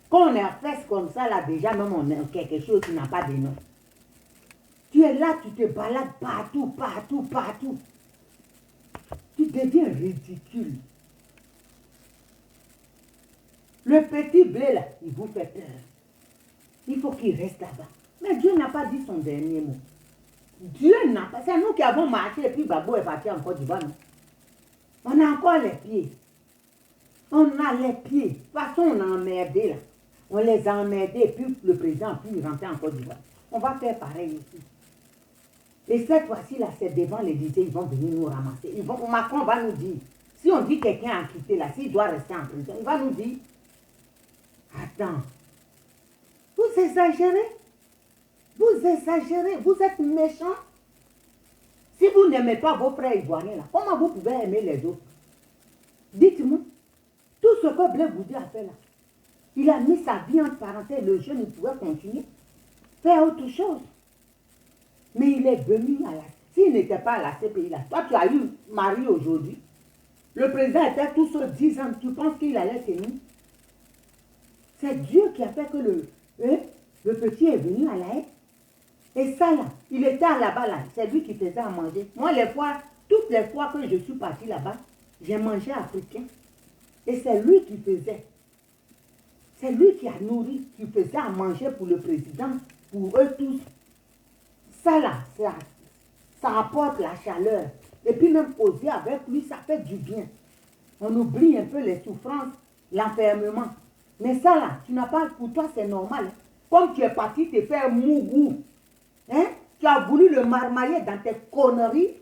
S1: Quand on est en fesse comme ça, là, déjà, même on est quelque chose qui n'a pas de nom. Tu es là, tu te balades partout, partout, partout. Tu deviens ridicule. Le petit blé, là, il vous fait peur. Il faut qu'il reste là-bas. Mais Dieu n'a pas dit son dernier mot. Dieu n'a pas... C'est nous qui avons marché et puis Gbagbo est parti en Côte d'Ivoire. On a encore les pieds. On a les pieds. De toute façon, on a emmerdé là. On les a emmerdés et puis le président a pu rentrer en Côte d'Ivoire. On va faire pareil ici. Et cette fois-ci, là, c'est devant l'Élysée, ils vont venir nous ramasser. Macron va nous dire, si on dit quelqu'un a quitté là, s'il doit rester en prison, il va nous dire, attends, vous exagérez. Vous exagérez, vous êtes méchants. Si vous n'aimez pas vos frères ivoiriens, là, comment vous pouvez aimer les autres? Dites-moi, tout ce que Blaise Boudia a fait là, il a mis sa vie en parenthèse, le jeune, il pouvait continuer, faire autre chose. Mais il est venu à la... S'il n'était pas à la CPI là, toi tu as eu mari aujourd'hui, le président était tout seul 10 ans, tu penses qu'il allait tenir? C'est Dieu qui a fait que le petit est venu à la haie. Et ça là, il était là-bas là, c'est lui qui faisait à manger. Moi toutes les fois que je suis partie là-bas, j'ai mangé africain. Et c'est lui qui faisait. C'est lui qui a nourri, qui faisait à manger pour le président, pour eux tous. Ça là, ça apporte la chaleur. Et puis même poser avec lui, ça fait du bien. On oublie un peu les souffrances, l'enfermement. Mais ça là, tu n'as pas, pour toi c'est normal. Comme tu es parti te faire mougou, hein? Tu as voulu le marmailler dans tes conneries,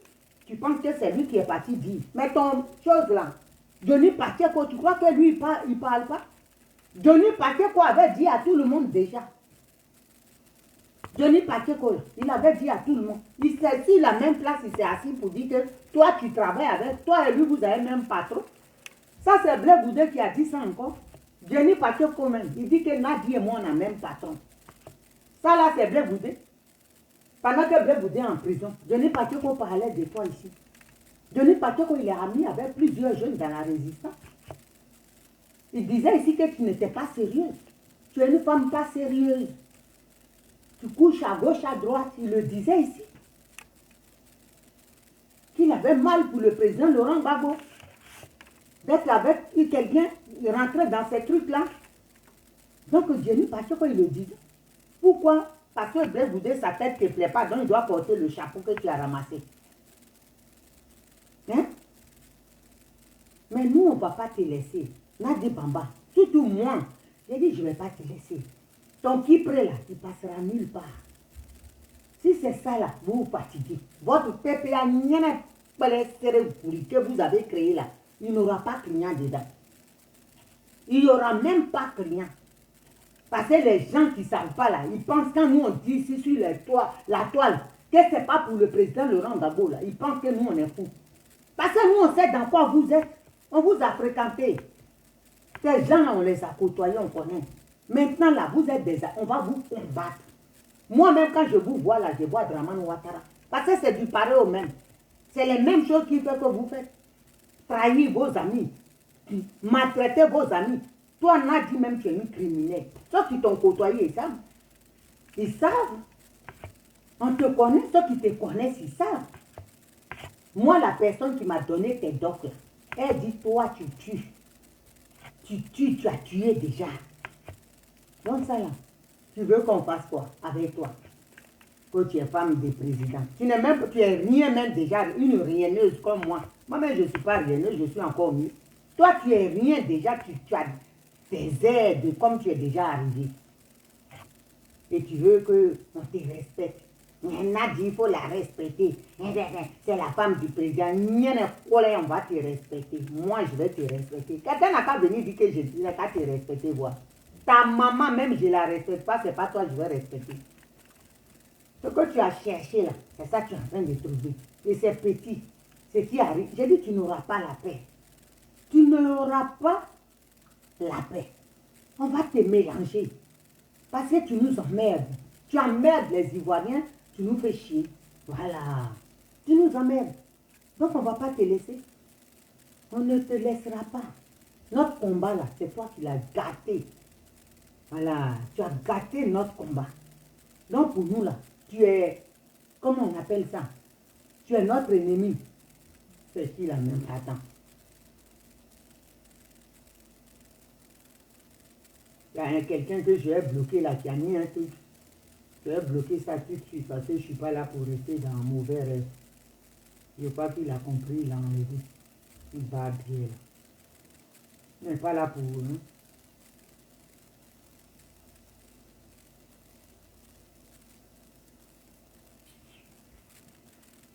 S1: tu penses que c'est lui qui est parti dire. Mais ton chose là, Denis Pacheco, tu crois que lui il parle pas? Denis Pacheco avait dit à tout le monde déjà. Johnny Pacheco, il avait dit à tout le monde, il s'est assis la même place, il s'est assis pour dire que toi tu travailles avec, toi et lui vous avez même patron. Ça c'est Blé Boudé qui a dit ça encore. Johnny Pacheco même, il dit que Nadi et moi on a même patron. Ça là c'est Blé Boudé. Pendant que Blé Boudé est en prison, Johnny Pacheco parlait de toi ici. Johnny Pacheco il est ami avec plusieurs jeunes dans la résistance. Il disait ici que tu n'étais pas sérieuse. Tu es une femme pas sérieuse. Tu couches à gauche, à droite. Il le disait ici. Qu'il avait mal pour le président Laurent Gbagbo. D'être avec quelqu'un, il rentrait dans ces trucs-là. Donc, Johnny Pacheco, il le disait. Pourquoi? Parce que Blé Boudé, sa tête ne te plaît pas, donc il doit porter le chapeau que tu as ramassé. Hein? Mais nous, on ne va pas te laisser. Nadi Bamba, surtout moi, j'ai dit, je ne vais pas te laisser. Ton Kypré là, il passera nulle part. Si c'est ça là, vous vous fatiguez. Votre PPA, que vous avez créé là, il n'y aura pas client dedans. Il n'y aura même pas client. Parce que les gens qui ne savent pas là, ils pensent quand nous on dit ici sur la toile, que ce n'est pas pour le président Laurent Gbagbo là, ils pensent que nous on est fous. Parce que nous on sait dans quoi vous êtes. On vous a fréquenté. Ces gens là, on les a côtoyés, on connaît. Maintenant là, vous êtes des... On va vous combattre. Moi-même, quand je vous vois là, je vois Dramane Ouattara. Parce que c'est du pareil au même. C'est les mêmes choses qui font que vous faites. Trahir vos amis. Maltraiter vos amis. Toi, on a dit même que tu es une criminelle. Ceux qui t'ont côtoyé, ils savent. Ils savent. On te connaît, ceux qui te connaissent, ils savent. Moi, la personne qui m'a donné tes docs, là, elle dit, toi, tu tues. Tu tues, tu as tué déjà. Donc ça là, tu veux qu'on fasse quoi avec toi? Que tu es femme de président. Tu es rien même déjà, une rienneuse comme moi. Moi-même, je ne suis pas rienneuse, je suis encore mieux. Toi, tu es rien déjà, tu as des aides comme tu es déjà arrivé. Et tu veux qu'on te respecte. Nadi, il faut la respecter. C'est la femme du président. On va te respecter. Moi, je vais te respecter. Quelqu'un n'a pas venu dire que je n'ai pas te respecter, voir. Ta maman, même, je ne la respecte pas, c'est pas toi que je vais respecter. Ce que tu as cherché là, c'est ça que tu es en train de trouver. Et c'est petit. Ce qui arrive, j'ai dit, tu n'auras pas la paix. Tu n'auras pas la paix. On va te mélanger. Parce que tu nous emmerdes. Tu emmerdes les Ivoiriens, tu nous fais chier. Voilà. Tu nous emmerdes. Donc on ne va pas te laisser. On ne te laissera pas. Notre combat là, c'est toi qui l'as gâté. Voilà. Tu as gâté notre combat. Donc pour nous là, tu es, comment on appelle ça? Tu es notre ennemi. C'est qui là même? Attends. Il y a quelqu'un que je vais bloquer là, qui a mis un truc. Je vais bloquer ça tout de suite parce que je ne suis pas là pour rester dans un mauvais rêve. Je crois qu'il a compris, il a enlevé. Il va bien là. Il n'est pas là pour vous, non?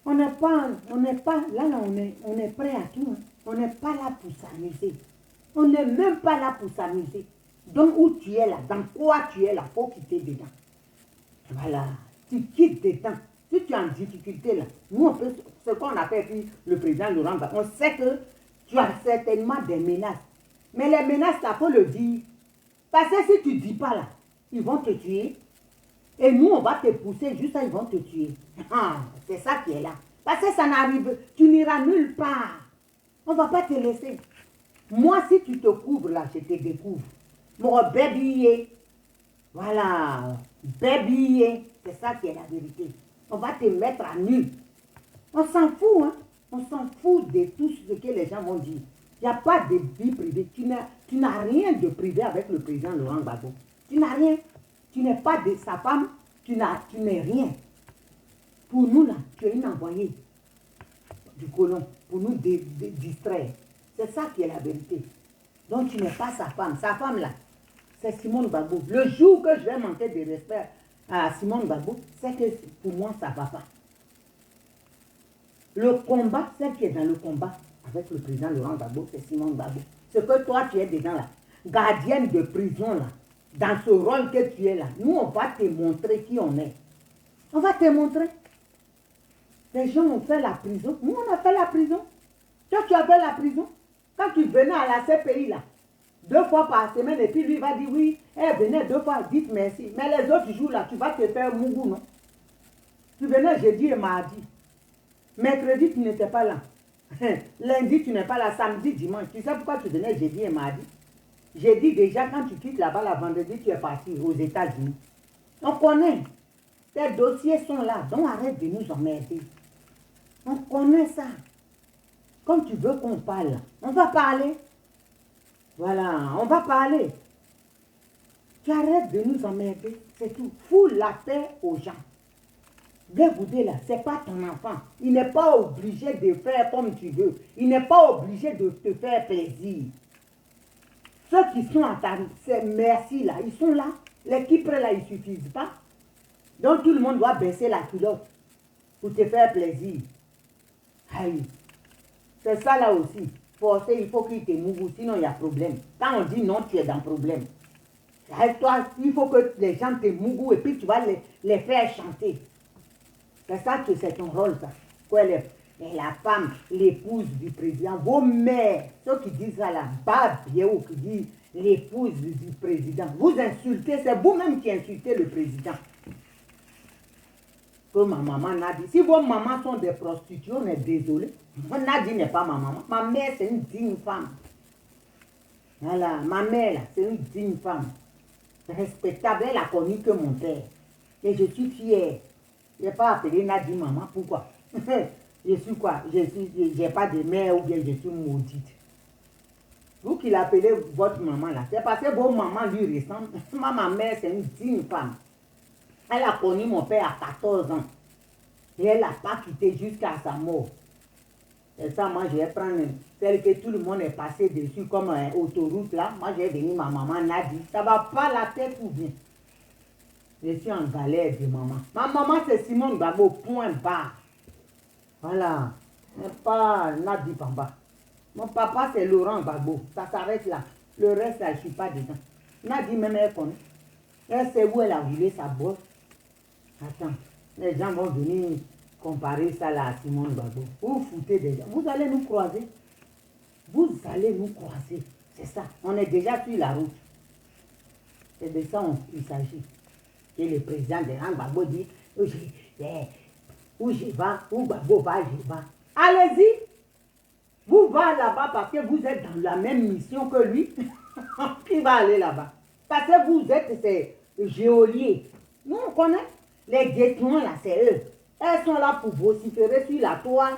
S1: On est prêt à tout. Hein. On n'est pas là pour s'amuser. On n'est même pas là pour s'amuser. Donc où tu es là, dans quoi tu es là, faut quitter dedans. Voilà, tu quittes dedans. Si tu es en difficulté là, nous on peut, ce qu'on appelle le président Laurent Gbagbo, on sait que tu as certainement des menaces. Mais les menaces, là, faut le dire. Parce que si tu ne dis pas là, ils vont te tuer. Et nous, on va te pousser, juste là, ils vont te tuer. Ah, c'est ça qui est là. Parce que ça n'arrive, tu n'iras nulle part. On ne va pas te laisser. Moi, si tu te couvres là, je te découvre. Mon bébé, voilà, bébé, c'est ça qui est la vérité. On va te mettre à nu. On s'en fout, hein. On s'en fout de tout ce que les gens vont dire. Il n'y a pas de vie privée. Tu n'as rien de privé avec le président Laurent Gbagbo. Tu n'as rien. Tu n'es pas de sa femme. Tu n'es rien. Pour nous, là, tu es une envoyée du colon. Pour nous distraire. C'est ça qui est la vérité. Donc, tu n'es pas sa femme. Sa femme, là, c'est Simone Gbagbo. Le jour que je vais manquer de respect à Simone Gbagbo, c'est que pour moi, ça ne va pas. Le combat, celle qui est dans le combat avec le président Laurent Gbagbo, c'est Simone Gbagbo. Ce que toi, tu es dedans là, gardienne de prison là, dans ce rôle que tu es là, nous, on va te montrer qui on est. On va te montrer. Les gens ont fait la prison. Nous, on a fait la prison. Toi, tu as fait la prison. Quand tu venais à la CPI, là, 2 fois par semaine, et puis lui va dire oui, venez 2 fois, dites merci. Mais les autres jours, là, tu vas te faire mougou, non? Tu venais jeudi et mardi. Mercredi, tu n'étais pas là. Lundi, tu n'es pas là. Samedi, dimanche. Tu sais pourquoi tu venais jeudi et mardi? J'ai dit déjà, quand tu quittes là-bas, la vendredi, tu es parti aux États-Unis. On connaît. Tes dossiers sont là. Donc arrête de nous emmerder. On connaît ça. Comme tu veux qu'on parle, on va parler. Voilà, on va parler. Tu arrêtes de nous emmerder. C'est tout. Fous la paix aux gens. Goudé là, c'est pas ton enfant. Il n'est pas obligé de faire comme tu veux. Il n'est pas obligé de te faire plaisir. Ceux qui sont à ta merci là, ils sont là. Les qui prennent là, ils ne suffisent pas. Donc tout le monde doit baisser la culotte pour te faire plaisir. Aïe. C'est ça là aussi. Forcer, il faut qu'il te mouve, sinon il y a problème. Quand on dit non, tu es dans problème. Avec toi, il faut que les gens te mougou et puis tu vas les faire chanter. C'est ça que c'est ton rôle, ça. Quoi, la femme, l'épouse du président, vos mères, ceux qui disent ça là, Babio qui dit l'épouse du président, vous insultez, c'est vous-même qui insultez le président. Que ma maman Nadi, si vos mamans sont des prostituées, on est désolé. Moi, Nadi n'est pas ma maman. Ma mère, c'est une digne femme. Voilà, ma mère, là, c'est une digne femme. Respectable, elle a connu que mon père. Et je suis fière. Je n'ai pas appelé Nadi maman. Pourquoi? Je suis quoi? Je n'ai pas de mère ou bien je suis maudite. Vous qui l'appelez votre maman là, c'est parce que vos mamans lui ressemblent. Ma mère, c'est une digne femme. Elle a connu mon père à 14 ans. Et elle n'a pas quitté jusqu'à sa mort. Et ça, moi, je vais prendre celle que tout le monde est passé dessus comme une autoroute là. Moi, je vais venir ma maman Nadi. Ça ne va pas la tête ou bien. Je suis en galère de maman. Ma maman, c'est Simone Gbagbo, point barre. Voilà. Mais pas Nadi Bamba. Mon papa, c'est Laurent Gbagbo. Ça s'arrête là. Le reste, là, je ne suis pas dedans. Nadi, même, elle connaît. Elle sait où elle a roulé sa bosse. Attends. Les gens vont venir comparer ça là à Simone Gbagbo. Vous foutez déjà. Vous allez nous croiser. Vous allez nous croiser. C'est ça. On est déjà sur la route. C'est de ça il s'agit. Et le président de Gbagbo dit, où je vais, où Gbagbo va, je vais. Allez-y. Vous va là-bas parce que vous êtes dans la même mission que lui. Qui va aller là-bas? Parce que vous êtes ces géoliers. Nous, on connaît. Les guettons, là, c'est eux. Elles sont là pour vociférer sur la toile,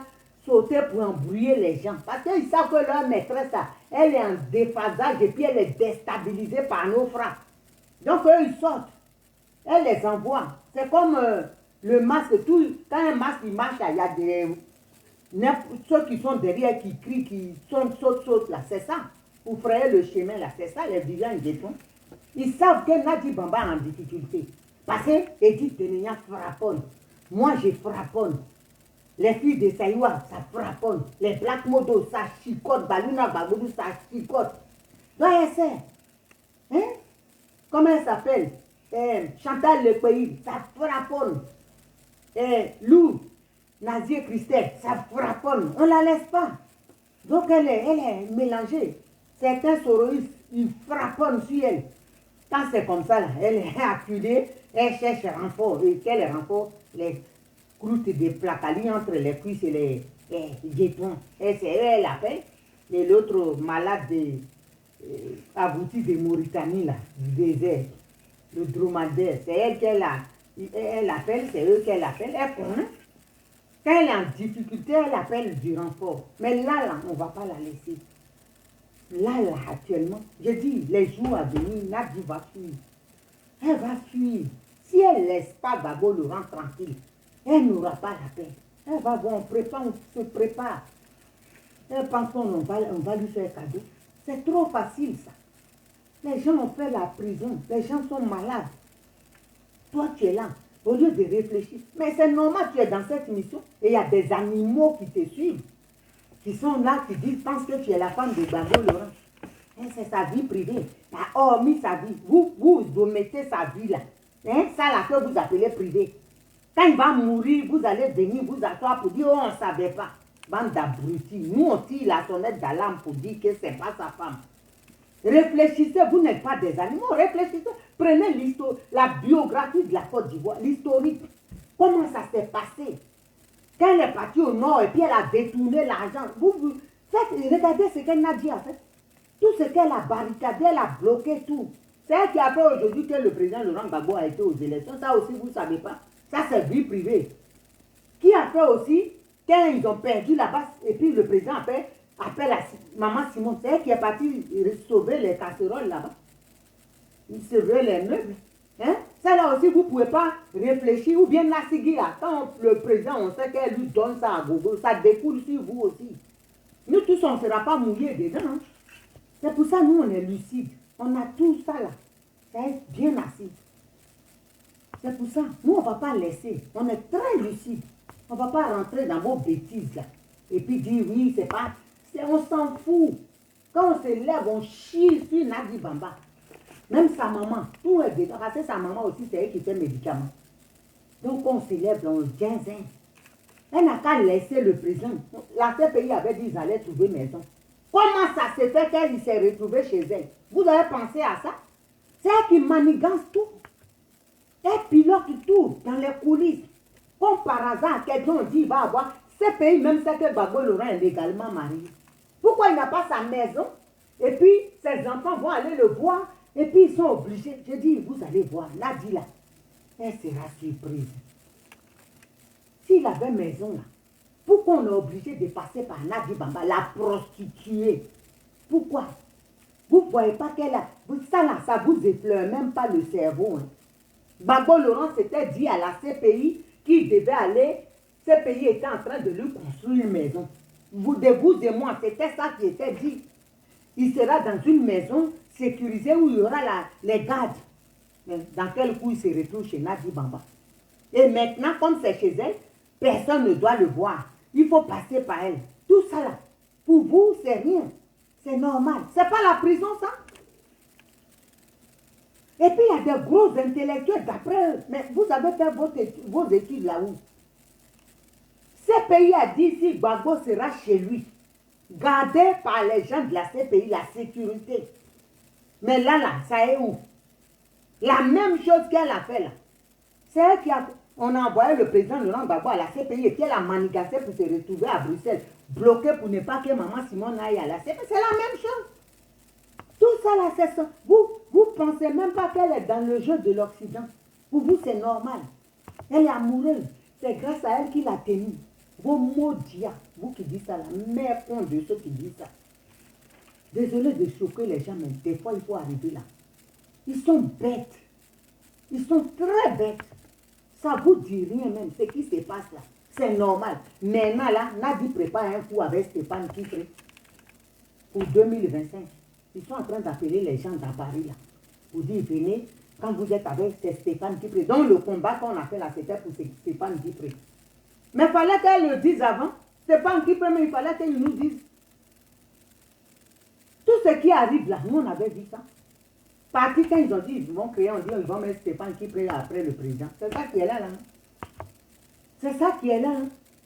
S1: sauter pour embrouiller les gens. Parce qu'ils savent que leur maîtresse, là, elle est en déphasage et puis elle est déstabilisée par nos frappes. Donc, eux, ils sortent. Elle les envoie. C'est comme le masque. Quand un masque, il marche, il y a des... ceux qui sont derrière, qui crient, qui sautent, là. C'est ça. Pour frayer le chemin, là. C'est ça, les vilains guettons. Ils savent que Nadi Bamba est en difficulté. Parce que Edith Benignan frapponne. Moi, je frapponne. Les filles de Saïwa, ça frapponne. Les Black Modo, ça chicote. Baluna Baboudou, ça chicote. Donc, elle sait. Hein? Comment elle s'appelle? Chantal Le Pays, ça frapponne. Lou, Nazier Christelle, ça frapponne. On ne la laisse pas. Donc, elle est mélangée. Certains soroïstes, ils frapponnent sur elle. Quand c'est comme ça, là, elle est acculée, elle cherche renfort. Et quel renfort? Les croûtes de placali entre les cuisses et les jetons. Et c'est elle appelle. Et l'autre malade abouti de Mauritanie, là, du désert, le dromadaire, c'est elle qu'elle appelle, c'est eux qu'elle appelle. Elle connaît. Quand elle est en difficulté, elle appelle du renfort. Mais là, on ne va pas la laisser. Là, actuellement, je dis, les jours à venir, Nadi va fuir. Elle va fuir. Si elle ne laisse pas Gbagbo le rendre tranquille, elle n'aura pas la paix. Elle va voir, on se prépare. Elle pense qu'on va lui faire cadeau. C'est trop facile, ça. Les gens ont fait la prison. Les gens sont malades. Toi, tu es là. Au lieu de réfléchir. Mais c'est normal, tu es dans cette mission. Et il y a des animaux qui te suivent. Qui sont là, qui pensent que tu es la femme de Gbagbo Laurent. C'est sa vie privée. Tu as hormis sa vie. Vous mettez sa vie là. Ça là que vous appelez privé. Quand il va mourir, vous allez venir vous asseoir pour dire, oh, on ne savait pas. Bande d'abrutis. Nous, on tire la sonnette d'alarme pour dire que ce n'est pas sa femme. Réfléchissez, vous n'êtes pas des animaux, réfléchissez. Prenez l'histoire, la biographie de la Côte d'Ivoire, l'historique. Comment ça s'est passé? Quand elle est partie au nord et puis elle a détourné l'argent. Regardez ce qu'elle a dit en fait. Tout ce qu'elle a barricadé, elle a bloqué tout. C'est elle qui a fait aujourd'hui que le président Laurent Gbagbo a été aux élections. Ça aussi, vous ne savez pas. Ça, c'est vie privée. Qui a fait aussi, quand ils ont perdu là-bas, et puis le président appelle à Maman Simon, c'est elle qui est partie sauver les casseroles là-bas. Il sauver les meubles. Hein? Ça là aussi, vous ne pouvez pas réfléchir. Ou bien Nassigui, quand le président, on sait qu'elle lui donne ça à gogo, ça découle sur vous aussi. Nous tous, on ne sera pas mouillés dedans. Hein? C'est pour ça, nous, on est lucides. On a tout ça là. Ça est bien assis. C'est pour ça, nous, on ne va pas laisser. On est très lucide. On ne va pas rentrer dans vos bêtises là. Et puis dire, oui, c'est pas... On s'en fout. Quand on se lève, on chie sur Nadi Bamba. Même sa maman, tout est dedans. Parce que sa maman aussi, c'est elle qui fait médicaments. Donc, on se lève, on zinzin. Elle n'a qu'à laisser le président. La CPI avait dit qu'ils allaient trouver maison. Comment ça se fait qu'elle s'est retrouvée chez elle? Vous avez pensé à ça? C'est elle qui manigance tout. Elle pilote tout dans les coulisses. Comme par hasard, quelqu'un dit qu'il va avoir CPI, même c'est que Gbagbo Laurent est légalement marié. Pourquoi il n'a pas sa maison? Et puis, ses enfants vont aller le voir. Et puis, ils sont obligés. Je dis, vous allez voir, Nadi là, elle sera surprise. S'il avait maison là, pourquoi on est obligé de passer par Nadi Bamba, la prostituée? Pourquoi? Vous ne voyez pas qu'elle a... Ça là, ça vous effleure même pas le cerveau. Hein. Gbagbo Laurent s'était dit à la CPI qu'il devait aller... CPI était en train de lui construire une maison. Vous et moi, c'était ça qui était dit. Il sera dans une maison sécurisée où il y aura les gardes. Mais dans quel coup il se retrouve chez Nadi Bamba? Et maintenant, comme c'est chez elle, personne ne doit le voir. Il faut passer par elle. Tout ça là, pour vous, c'est rien. C'est normal. C'est pas la prison, ça? Et puis, il y a des gros intellectuels d'après eux. Mais vous avez fait vos études là-haut. CPI a dit si Gbagbo sera chez lui, gardé par les gens de la CPI, la sécurité. Mais là, ça est où? La même chose qu'elle a fait là. C'est elle qui a... On a envoyé le président Laurent Gbagbo à la CPI et puis elle a manigancé pour se retrouver à Bruxelles, bloqué pour ne pas que Maman Simon aille à la CPI. C'est la même chose. Tout ça là, c'est ça. Vous pensez même pas qu'elle est dans le jeu de l'Occident. Pour vous, c'est normal. Elle est amoureuse. C'est grâce à elle qu'il a tenu. Vos maudits, vous qui dites ça, la mère honte de ceux qui disent ça. Désolé de choquer les gens, mais des fois, il faut arriver là. Ils sont bêtes. Ils sont très bêtes. Ça vous dit rien même, ce qui se passe là. C'est normal. Maintenant là, Nadi prépare un coup avec Stéphane Kipré pour 2025. Ils sont en train d'appeler les gens dans Paris là. Pour dire, venez, quand vous êtes avec Stéphane Kipré. Donc le combat qu'on a fait là, c'était pour Stéphane Kipré. Mais il fallait qu'elle le dise avant. Stéphane Kipré, mais il fallait qu'elle nous dise. Tout ce qui arrive là, nous on avait dit ça. Parti quand ils ont dit, ils vont créer, on dit, ils vont mettre Stéphane Kipré après le président. C'est ça qui est là. C'est ça qui est là.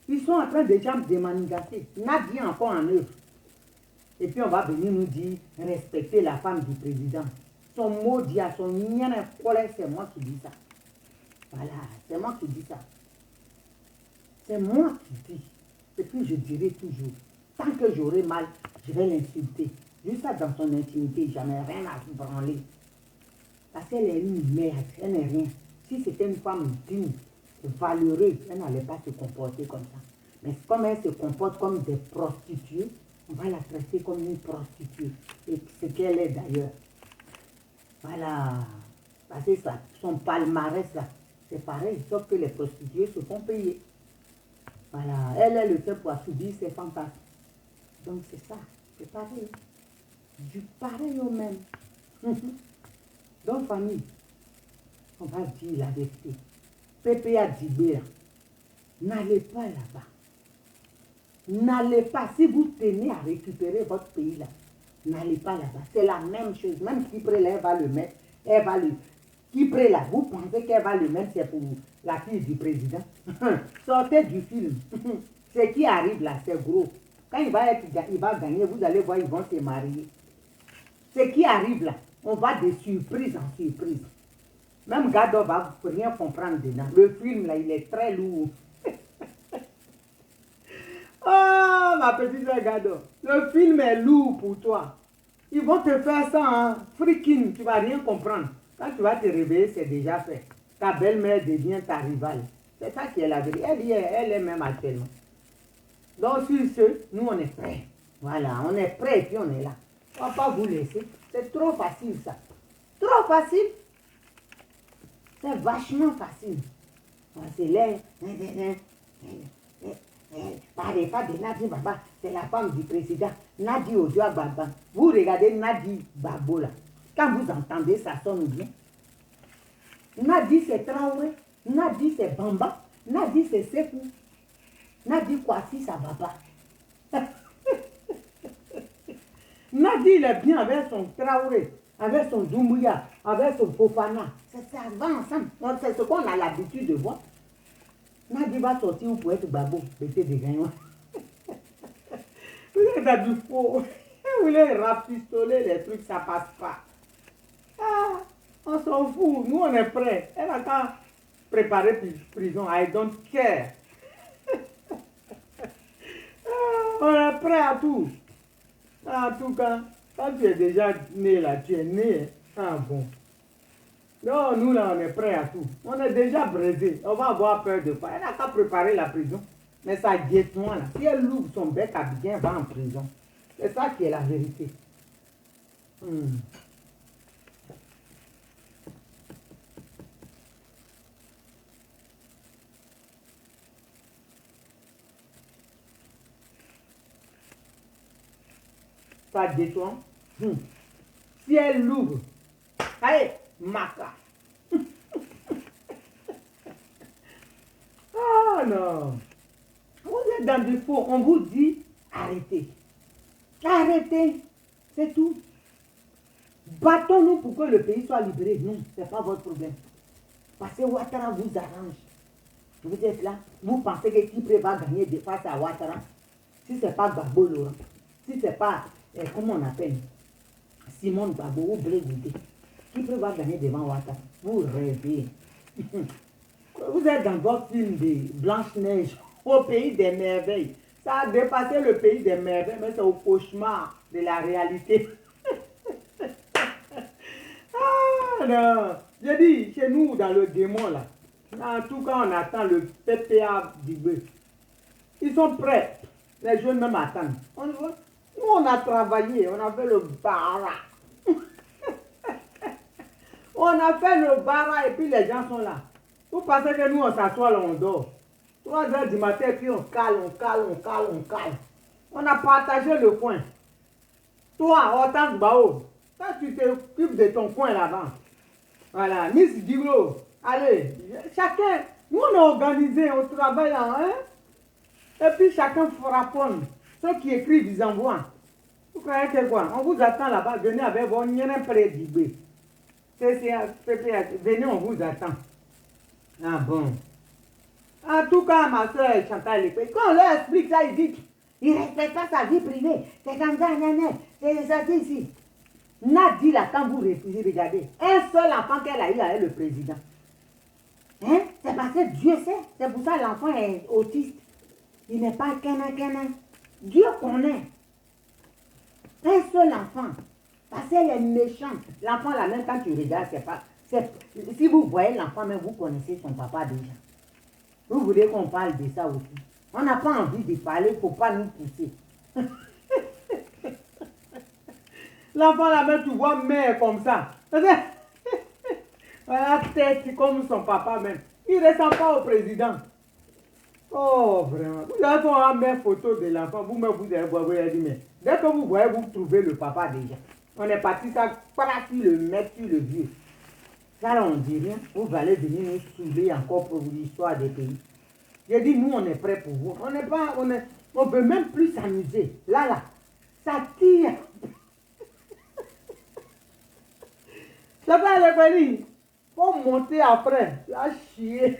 S1: Ils sont en train déjà de manigacer. Nadi encore en œuvre. Et puis on va venir nous dire, respecter la femme du président. Son mot dit à son mien, c'est moi qui dis ça. Voilà, c'est moi qui dis ça. C'est moi qui dis. Et puis je dirai toujours, tant que j'aurai mal, je vais l'insulter. Juste ça dans son intimité, jamais rien à se branler. Parce qu'elle est une merde, elle n'est rien. Si c'était une femme digne, valeureuse, elle n'allait pas se comporter comme ça. Mais comme elle se comporte comme des prostituées, on va la traiter comme une prostituée. Et ce qu'elle est d'ailleurs. Voilà. Parce que ça, son palmarès là, c'est pareil, sauf que les prostituées se font payer. Voilà. Elle le fait pour assouvir ses fantasmes. Donc c'est ça, c'est pareil. Du pareil au même. Donc famille, on va dire la vérité. PPA dit là, n'allez pas là-bas. N'allez pas, si vous tenez à récupérer votre pays là, n'allez pas là-bas. C'est la même chose. Même Kipré là, elle va le mettre. Elle va le... Kipré là, vous pensez qu'elle va le mettre, c'est pour la fille du président. Sortez du film. Ce qui arrive là, c'est gros. Quand il va gagner, vous allez voir, ils vont se marier. Ce qui arrive là, on va de surprise en surprise. Même Gado va rien comprendre dedans. Le film là, il est très lourd. Oh, ma petite soeur Gado, le film est lourd pour toi. Ils vont te faire ça, hein, freaking, tu vas rien comprendre. Quand tu vas te réveiller, c'est déjà fait. Ta belle-mère devient ta rivale. C'est ça qui est la vérité. Elle est même actuellement. Donc, sur ce, nous, on est prêts. Voilà, on est prêts et puis on est là. On ne va pas vous laisser. C'est trop facile, ça. Trop facile. C'est vachement facile. C'est l'air. Parlez pas de Nadi Baba, c'est la femme du président. Nadi Ojoa Baba. Vous regardez Nadi Babo là. Quand vous entendez, ça sonne bien. Nadi c'est Traoré. Nadi c'est Bamba. Nadi c'est Sekou. Nadi Kwasi ça va pas. Nadi il est bien avec son Traoré, avec son Doumbouya, avec son Fofana. Ça va ensemble. C'est ce qu'on a l'habitude de voir. Nadi va sortir pour être babo, pété des gagnants. Vous êtes du faux. Vous voulez rapistoler les trucs, ça passe pas. Ah, on s'en fout. Nous, on est prêts. Elle a qu'à préparer prison. I don't care. On est prêt à tout. En tout cas, quand tu es déjà né là, tu es né. Ah bon. Non, nous là, on est prêts à tout. On est déjà brisé. On va avoir peur de quoi. Elle n'a qu'à préparer la prison. Mais ça guette-moi là. Si elle louvre son bec à bien, elle va en prison. C'est ça qui est la vérité. Ça détourne. Si elle l'ouvre, allez, maca. Ah non. Vous êtes dans du faux. On vous dit arrêtez. Arrêtez. C'est tout. Battons-nous pour que le pays soit libéré. Non, ce n'est pas votre problème. Parce que Ouattara vous arrange. Vous êtes là. Vous pensez que Kipré va gagner de face à Ouattara? Si ce n'est pas Gbagbo Laurent. Si ce n'est pas, comment on appelle, Simone Gbagbo ou Blé Goudé. Kipré va gagner devant Ouattara. Vous rêvez. Vous êtes dans votre film de Blanche-Neige au pays des merveilles. Ça a dépassé le pays des merveilles, mais c'est au cauchemar de la réalité. Ah non. J'ai dit, chez nous, dans le démon là, en tout cas, on attend le PPA du bœuf. Ils sont prêts. Les jeunes même attendent. Nous, on a travaillé, on a fait le bara. On a fait le bara et puis les gens sont là. Vous pensez que nous, on s'assoit là, on dort. 3 heures du matin, puis on cale. On a partagé le coin. Toi, Hortense Bao, toi, tu t'occupes de ton coin là-bas. Voilà, Miss Diblo, allez, chacun, nous on est organisé, on travaille en un. Et puis chacun frapponne. Ceux qui écrivent, ils envoient. Vous croyez que quoi? On vous attend là-bas, venez avec vos niens près d'Ibé. Venez, on vous attend. Ah bon. En tout cas, ma soeur Chantal, quand on leur explique ça, ils disent il ne respecte pas sa vie privée. C'est comme ça, c'est ça ici. Nadi là, quand vous refusez, regardez, un seul enfant qu'elle a eu avec le président. Hein? C'est parce que Dieu sait. C'est pour ça que l'enfant est autiste. Il n'est pas qu'un. Dieu connaît. Un seul enfant. Parce qu'elle est méchante. L'enfant là, même quand tu regardes, c'est pas. Si vous voyez l'enfant, même vous connaissez son papa déjà. Vous voulez qu'on parle de ça aussi. On n'a pas envie de parler, il ne faut pas nous pousser. L'enfant là, même tu vois mère comme ça. La tête comme son papa même. Il ne ressemble pas au président. Oh, vraiment. Vous avez voir une photo de l'enfant, vous-même vous allez voir, vous allez dire, mais dès que vous voyez, vous trouvez le papa déjà. On est parti ça, sur le mettre sur le vieux. Ça là, on ne dit rien. Vous allez venir nous saouler encore pour l'histoire des pays. J'ai dit, nous, on est prêts pour vous. On n'est pas, on ne veut même plus s'amuser. Là, ça tire. Ça va aller venir. Faut monter après. Là, chier.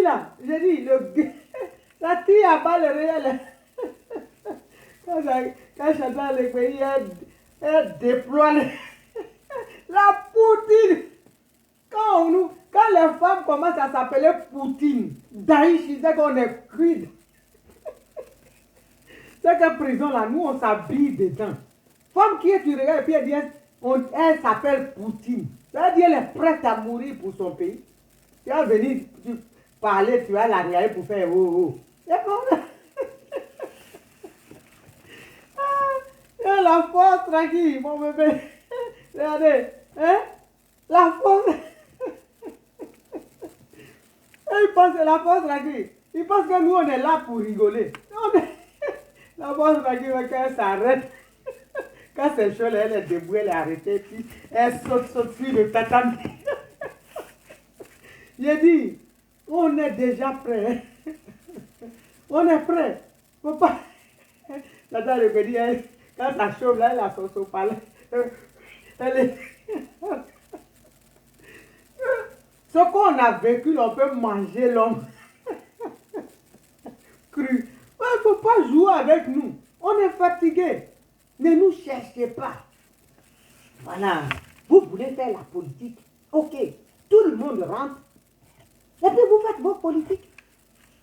S1: là, j'ai dit, la tire à balles réelles. Quand j'entends les pays, elle déploie la Poutine. Quand les femmes commencent à s'appeler Poutine, Daïch, c'est qu'on est cuit. C'est que prison là, nous on s'habille dedans. Femme qui est, tu regardes, et puis elle dit, elle s'appelle Poutine. C'est-à-dire elle est prête à mourir pour son pays. Tu vas venir parler, tu vas la regarder pour faire oh. C'est bon. La force tranquille, mon bébé. Regardez, hein? La force. Il pense que la force tranquille. Il pense que nous on est là pour rigoler. La force tranquille, quand elle s'arrête. Quand c'est chaud, elle est debout, elle est arrêtée, puis elle saute sur le tatami. J'ai dit, on est déjà prêt. On est prêt. Faut pas. J'entends le dit, quand ça chauffe, là, elle a son sopalin. Elle est. Ce qu'on a vécu, on peut manger l'homme. Cru. Il ne faut pas jouer avec nous. On est fatigué. Ne nous cherchez pas. Voilà. Vous voulez faire la politique. Ok. Tout le monde rentre. Et puis vous faites vos politiques.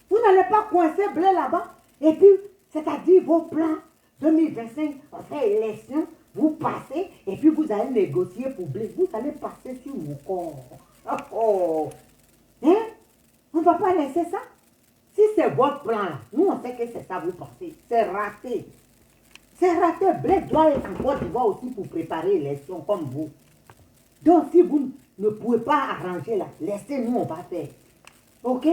S1: Vous n'allez pas coincer blé là-bas. Et puis, c'est-à-dire vos plans 2025, on fait élection, vous passez, et puis vous allez négocier pour blé. Vous allez passer sur mon corps. Oh. Hein? On ne va pas laisser ça. Si c'est votre plan là, nous on sait que c'est ça vous pensez. C'est raté. C'est raté. Blé doit être en Côte d'Ivoire aussi pour préparer l'élection comme vous. Donc si vous ne pouvez pas arranger là, laissez-nous, on va faire. Ok?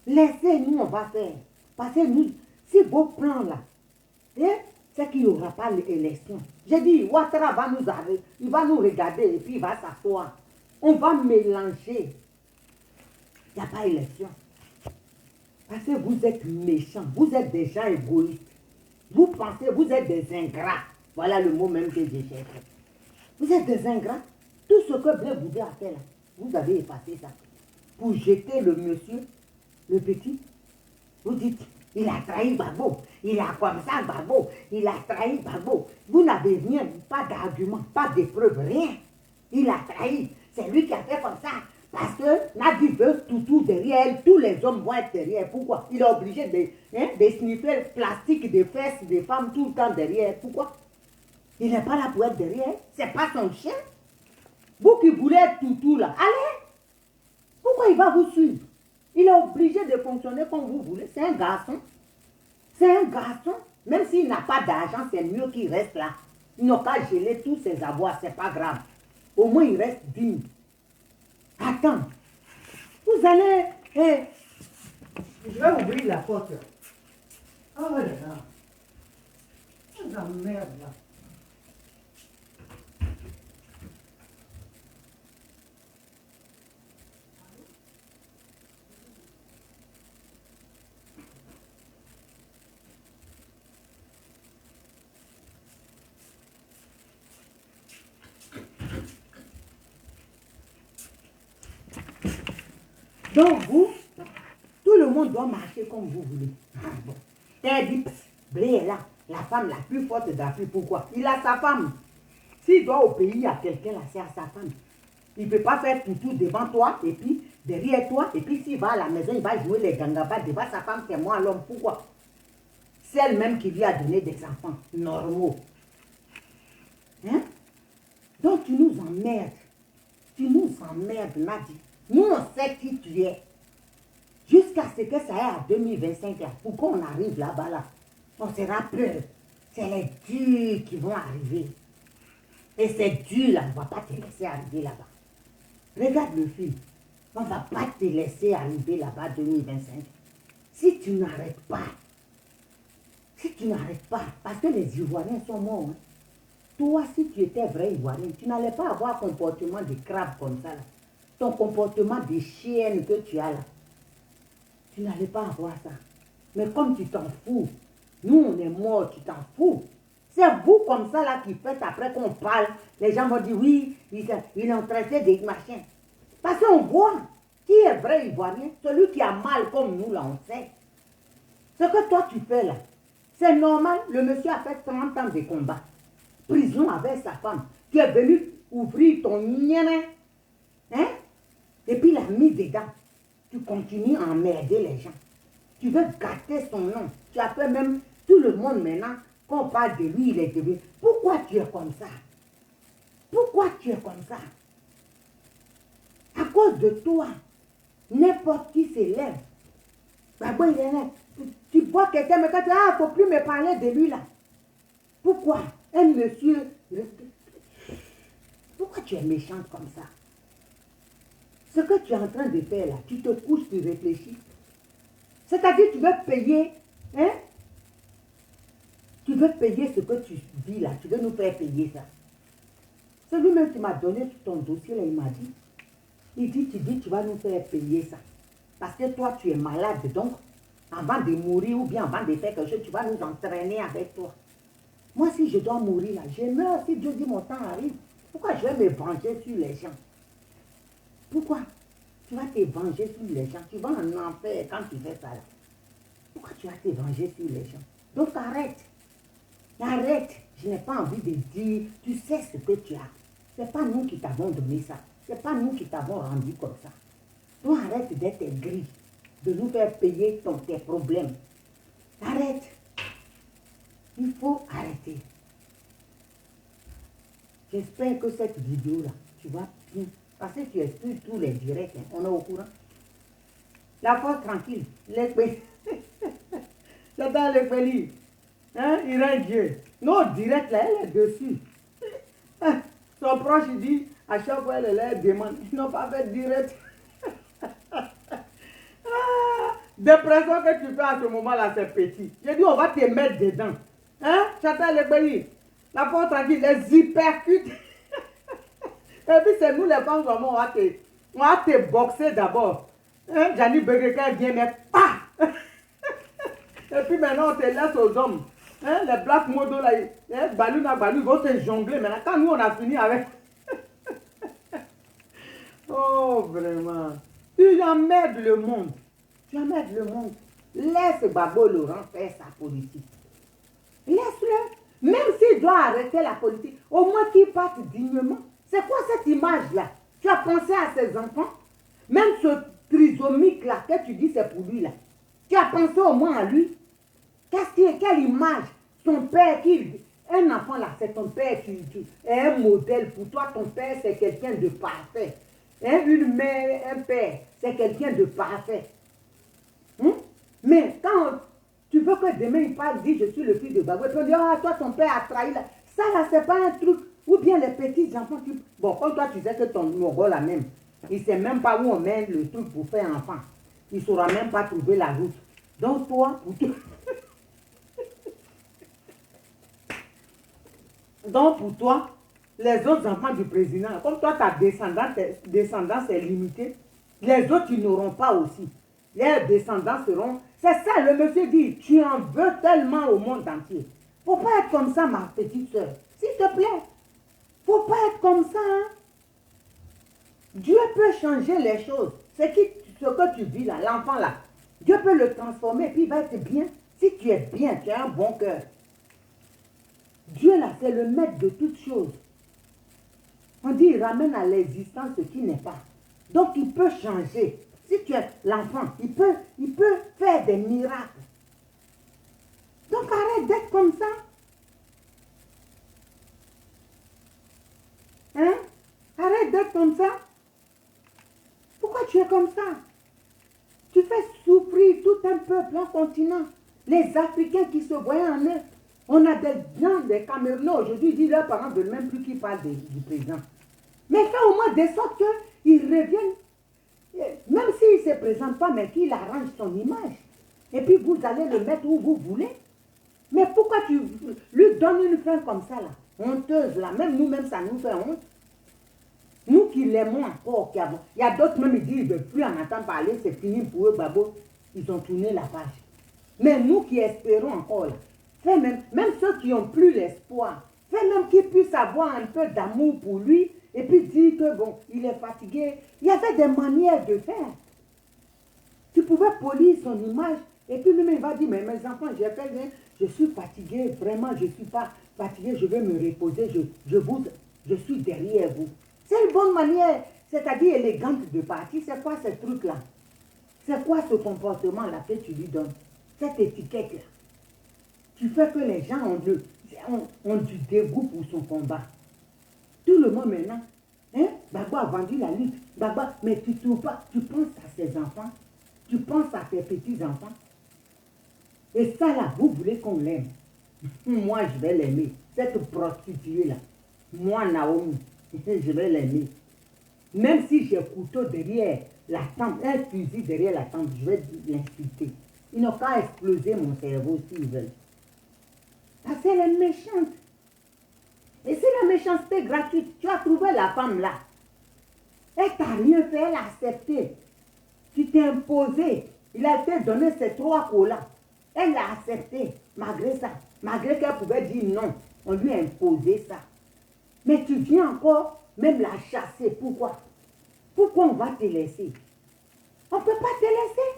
S1: Laissez-nous, on va faire. Parce que nous, si vos plans là, hein, c'est qu'il n'y aura pas l'élection. J'ai dit, Ouattara va nous arrêter, il va nous regarder et puis il va s'asseoir. On va mélanger. Il n'y a pas élection. Parce que vous êtes méchants, vous êtes des gens égoïstes. Vous pensez, vous êtes des ingrats. Voilà le mot même que j'ai cherché. Vous êtes des ingrats. Tout ce que Blé Boudé a fait là, vous avez effacé ça. Pour jeter le monsieur, le petit. Vous dites, il a trahi Gbagbo. Il a comme ça Gbagbo. Il a trahi Gbagbo. Vous n'avez rien, pas d'argument, pas de preuve, rien. Il a trahi. C'est lui qui a fait comme ça. Parce que Nadi veut tout derrière elle, tous les hommes vont être derrière. Pourquoi? Il est obligé de sniffer le plastique des fesses des femmes tout le temps derrière. Pourquoi? Il n'est pas là pour être derrière. C'est pas son chien. Vous qui voulez être tout là, allez. Pourquoi il va vous suivre? Il est obligé de fonctionner comme vous voulez. C'est un garçon. C'est un garçon. Même s'il n'a pas d'argent, c'est mieux qu'il reste là. Il n'a pas gelé tous ses avoirs, c'est pas grave. Au moins, il reste digne. Attends. Vous allez... je vais ouvrir la porte. Oh là là. Oh la merde là. Donc vous, tout le monde doit marcher comme vous voulez. Ah bon. T'es dit, Blé est là, la femme la plus forte d'Afrique. Pourquoi? Il a sa femme. S'il doit obéir à quelqu'un, là, c'est à sa femme. Il ne peut pas faire tout devant toi, et puis derrière toi, et puis s'il va à la maison, il va jouer les gangabas devant sa femme, c'est moi l'homme. Pourquoi? C'est elle-même qui lui a donné des enfants normaux. Hein? Donc tu nous emmerdes. Tu nous emmerdes, Nadi. Nous, on sait qui tu es. Jusqu'à ce que ça aille à 2025, là, pour qu'on arrive là-bas, là, on sera peur. C'est les durs qui vont arriver. Et ces durs, là, on ne va pas te laisser arriver là-bas. Regarde le film. On ne va pas te laisser arriver là-bas 2025. Si tu n'arrêtes pas, parce que les Ivoiriens sont morts. Hein. Toi, si tu étais vrai Ivoirien, tu n'allais pas avoir un comportement de crabe comme ça, là. Ton comportement de chienne que tu as là, tu n'allais pas avoir ça. Mais comme tu t'en fous, nous on est morts, tu t'en fous. C'est vous comme ça là qui faites après qu'on parle. Les gens vont dire oui, ils ont traité des machins. Parce qu'on voit. Qui est vrai Ivoirien? Celui qui a mal comme nous, là, on sait. Ce que toi, tu fais là, c'est normal. Le monsieur a fait 30 ans de combat. Prison avec sa femme. Tu es venu ouvrir ton nien, hein? Et puis il a mis dedans. Tu continues à emmerder les gens. Tu veux gâter son nom. Tu as fait même tout le monde maintenant, quand on parle de lui, il est devenu. Pourquoi tu es comme ça? Pourquoi tu es comme ça? À cause de toi, n'importe qui s'élève. D'abord, il est là. Tu vois quelqu'un, mais quand tu dis, ah, il ne faut plus me parler de lui là. Pourquoi? Un monsieur. Pourquoi tu es méchante comme ça? Ce que tu es en train de faire là, tu te couches, tu réfléchis. C'est-à-dire, tu veux payer, hein? Tu veux payer ce que tu vis là, tu veux nous faire payer ça. C'est lui-même qui m'a donné ton dossier là, il m'a dit. Il dit, tu vas nous faire payer ça. Parce que toi, tu es malade, donc, avant de mourir ou bien avant de faire quelque chose, tu vas nous entraîner avec toi. Moi, si je dois mourir là, je meurs, si Dieu dit mon temps arrive. Pourquoi je vais me venger sur les gens? Pourquoi? Tu vas te venger sur les gens. Tu vas en enfer quand tu fais ça là. Pourquoi tu vas te venger sur les gens? Donc arrête. Arrête. Je n'ai pas envie de dire, tu sais ce que tu as. Ce n'est pas nous qui t'avons donné ça. Ce n'est pas nous qui t'avons rendu comme ça. Donc arrête d'être gris, de nous faire payer tes problèmes. Arrête. Il faut arrêter. J'espère que cette vidéo-là, tu vas bien. Parce que tu expliques tous les directs. Hein. On est au courant. La force tranquille. C'est dans le pays. Hein? Il rend Dieu. Non, direct là, elle est dessus. Son proche, il dit, à chaque fois, elle leur demande. Ils n'ont pas fait direct. Dépression que tu fais à ce moment-là, c'est petit. J'ai dit, on va te mettre dedans. Hein? J'attends le pays. La force tranquille, les hypercutes. Et puis c'est nous les femmes, on va te boxer d'abord. Hein? Janine Beguequin vient, mais pas. Et puis maintenant, on te laisse aux hommes. Hein? Les black modos là, Balou, ils vont se jongler. Maintenant, quand nous, on a fini avec. Oh, vraiment. Tu emmerdes le monde. Tu emmerdes le monde. Laisse Babo Laurent faire sa politique. Laisse-le. Même s'il doit arrêter la politique, au moins qu'il parte dignement. C'est quoi cette image-là? Tu as pensé à ses enfants? Même ce trisomique-là que tu dis c'est pour lui là. Tu as pensé au moins à lui? Quelle image? Son père un enfant là, c'est ton père qui est un modèle pour toi. Ton père, c'est quelqu'un de parfait. Hein? Une mère, un père, c'est quelqu'un de parfait. Mais quand tu veux que demain il parle, dit je suis le fils de Babou, et puis on dit, ah, toi ton père a trahi là. Ça là, c'est pas un truc. Ou bien les petits enfants qui... Bon, comme toi tu sais que ton Mogo là même, il ne sait même pas où on met le truc pour faire enfant. Il ne saura même pas trouver la route. Donc toi, pour toi... Donc pour toi, les autres enfants du président, comme toi ta descendance est limitée, les autres ils n'auront pas aussi. Les descendants seront... C'est ça, le monsieur dit, tu en veux tellement au monde entier. Faut pas être comme ça, ma petite soeur. S'il te plaît. Faut pas être comme ça. Hein? Dieu peut changer les choses. Ce que tu vis là, l'enfant là, Dieu peut le transformer et puis il va être bien. Si tu es bien, tu as un bon cœur. Dieu là, c'est le maître de toutes choses. On dit, il ramène à l'existence ce qui n'est pas. Donc il peut changer. Si tu es l'enfant, il peut faire des miracles. Donc arrête d'être comme ça. Hein? Arrête d'être comme ça. Pourquoi tu es comme ça? Tu fais souffrir tout un peuple, un continent. Les Africains qui se voyaient en eux. On a des gens, des Camerounais aujourd'hui, ils disent leurs parents ne veulent même plus qu'ils parlent du président. Mais fais au moins de sorte qu'ils reviennent. Même s'il ne se présente pas, mais qu'il arrange son image. Et puis vous allez le mettre où vous voulez. Mais pourquoi tu lui donnes une fin comme ça là? Honteuse là, même nous-mêmes ça nous fait honte. Nous qui l'aimons encore, il y a d'autres même, ils disent, ils ne veulent plus en entendre parler, c'est fini pour eux, Babo. Ils ont tourné la page. Mais nous qui espérons encore là, même ceux qui n'ont plus l'espoir, fais même qu'ils puissent avoir un peu d'amour pour lui Et puis dire que bon, il est fatigué. Il y avait des manières de faire. Tu pouvais polir son image. Et puis lui-même va dire, mais mes enfants, j'ai fait bien, je suis fatigué, vraiment, je ne suis pas fatigué, je vais me reposer, je suis derrière vous. C'est une bonne manière, c'est-à-dire élégante de partir. C'est quoi ce truc-là? C'est quoi ce comportement-là que tu lui donnes? Cette étiquette-là. Tu fais que les gens ont du dégoût pour son combat. Tout le monde maintenant, hein? Gbagbo a vendu la lutte. Gbagbo, mais tu trouves pas, tu penses à ses enfants, tu penses à tes petits-enfants. Et ça là, vous voulez qu'on l'aime. Moi, je vais l'aimer. Cette prostituée-là, moi, Naomi, je vais l'aimer. Même si j'ai un couteau derrière la tente, un fusil derrière la tente, je vais l'insulter. Ils n'ont qu'à exploser mon cerveau s'ils veulent. Parce qu'elle est méchante. Et c'est la méchanceté gratuite. Tu as trouvé la femme là. Elle t'a rien fait, elle a accepté. Tu t'es imposé. Il a été donné ces 3 colas. Elle l'a accepté, malgré ça. Malgré qu'elle pouvait dire non. On lui a imposé ça. Mais tu viens encore même la chasser. Pourquoi? Pourquoi on va te laisser? On ne peut pas te laisser.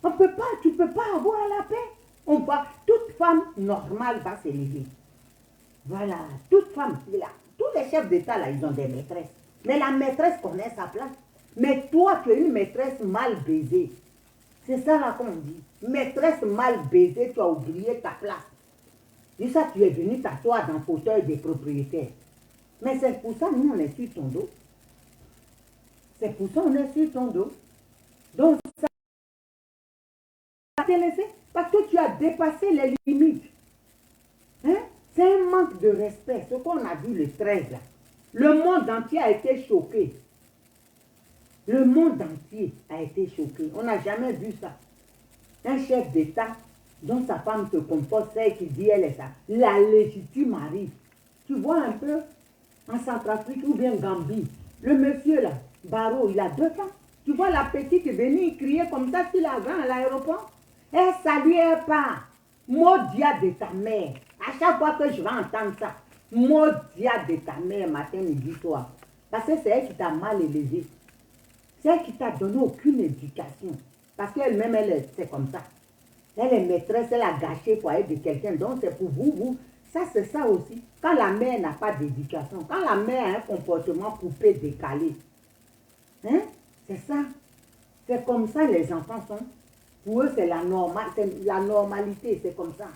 S1: On peut pas, tu ne peux pas avoir la paix. Toute femme normale va s'élever. Voilà, toute femme, là, tous les chefs d'État, là, ils ont des maîtresses. Mais la maîtresse connaît sa place. Mais toi, tu es une maîtresse mal baisée. C'est ça là qu'on dit. Maîtresse mal baisée, tu as oublié ta place. Et ça, tu es venu t'asseoir dans le fauteuil des propriétaires. Mais c'est pour ça, nous, on est sur ton dos. C'est pour ça qu'on est sur ton dos. Donc, ça t'a laissé parce que tu as dépassé les limites. Hein? C'est un manque de respect. Ce qu'on a vu le 13 là. Le monde entier a été choqué. Le monde entier a été choqué. On n'a jamais vu ça. Un chef d'État dont sa femme se comporte, celle qui dit elle est ça. La légitime arrive. Tu vois un peu en Centrafrique ou bien Gambie. Le monsieur là, Barreau, il a 2 ans. Tu vois la petite venue crier comme ça sur la grande à l'aéroport. Elle saluait pas. Maudia de ta mère. À chaque fois que je vais entendre ça, Maudia de ta mère, matin, midi, soir. Parce que c'est elle qui t'a mal élevé. C'est elle qui t'a donné aucune éducation. Parce qu'elle-même, c'est comme ça. Elle est maîtresse, elle a gâché le foyer de quelqu'un. Donc, c'est pour vous. Ça, c'est ça aussi. Quand la mère n'a pas d'éducation, quand la mère a un comportement coupé, décalé, hein, c'est ça. C'est comme ça les enfants sont. Pour eux, c'est la normalité, c'est comme ça.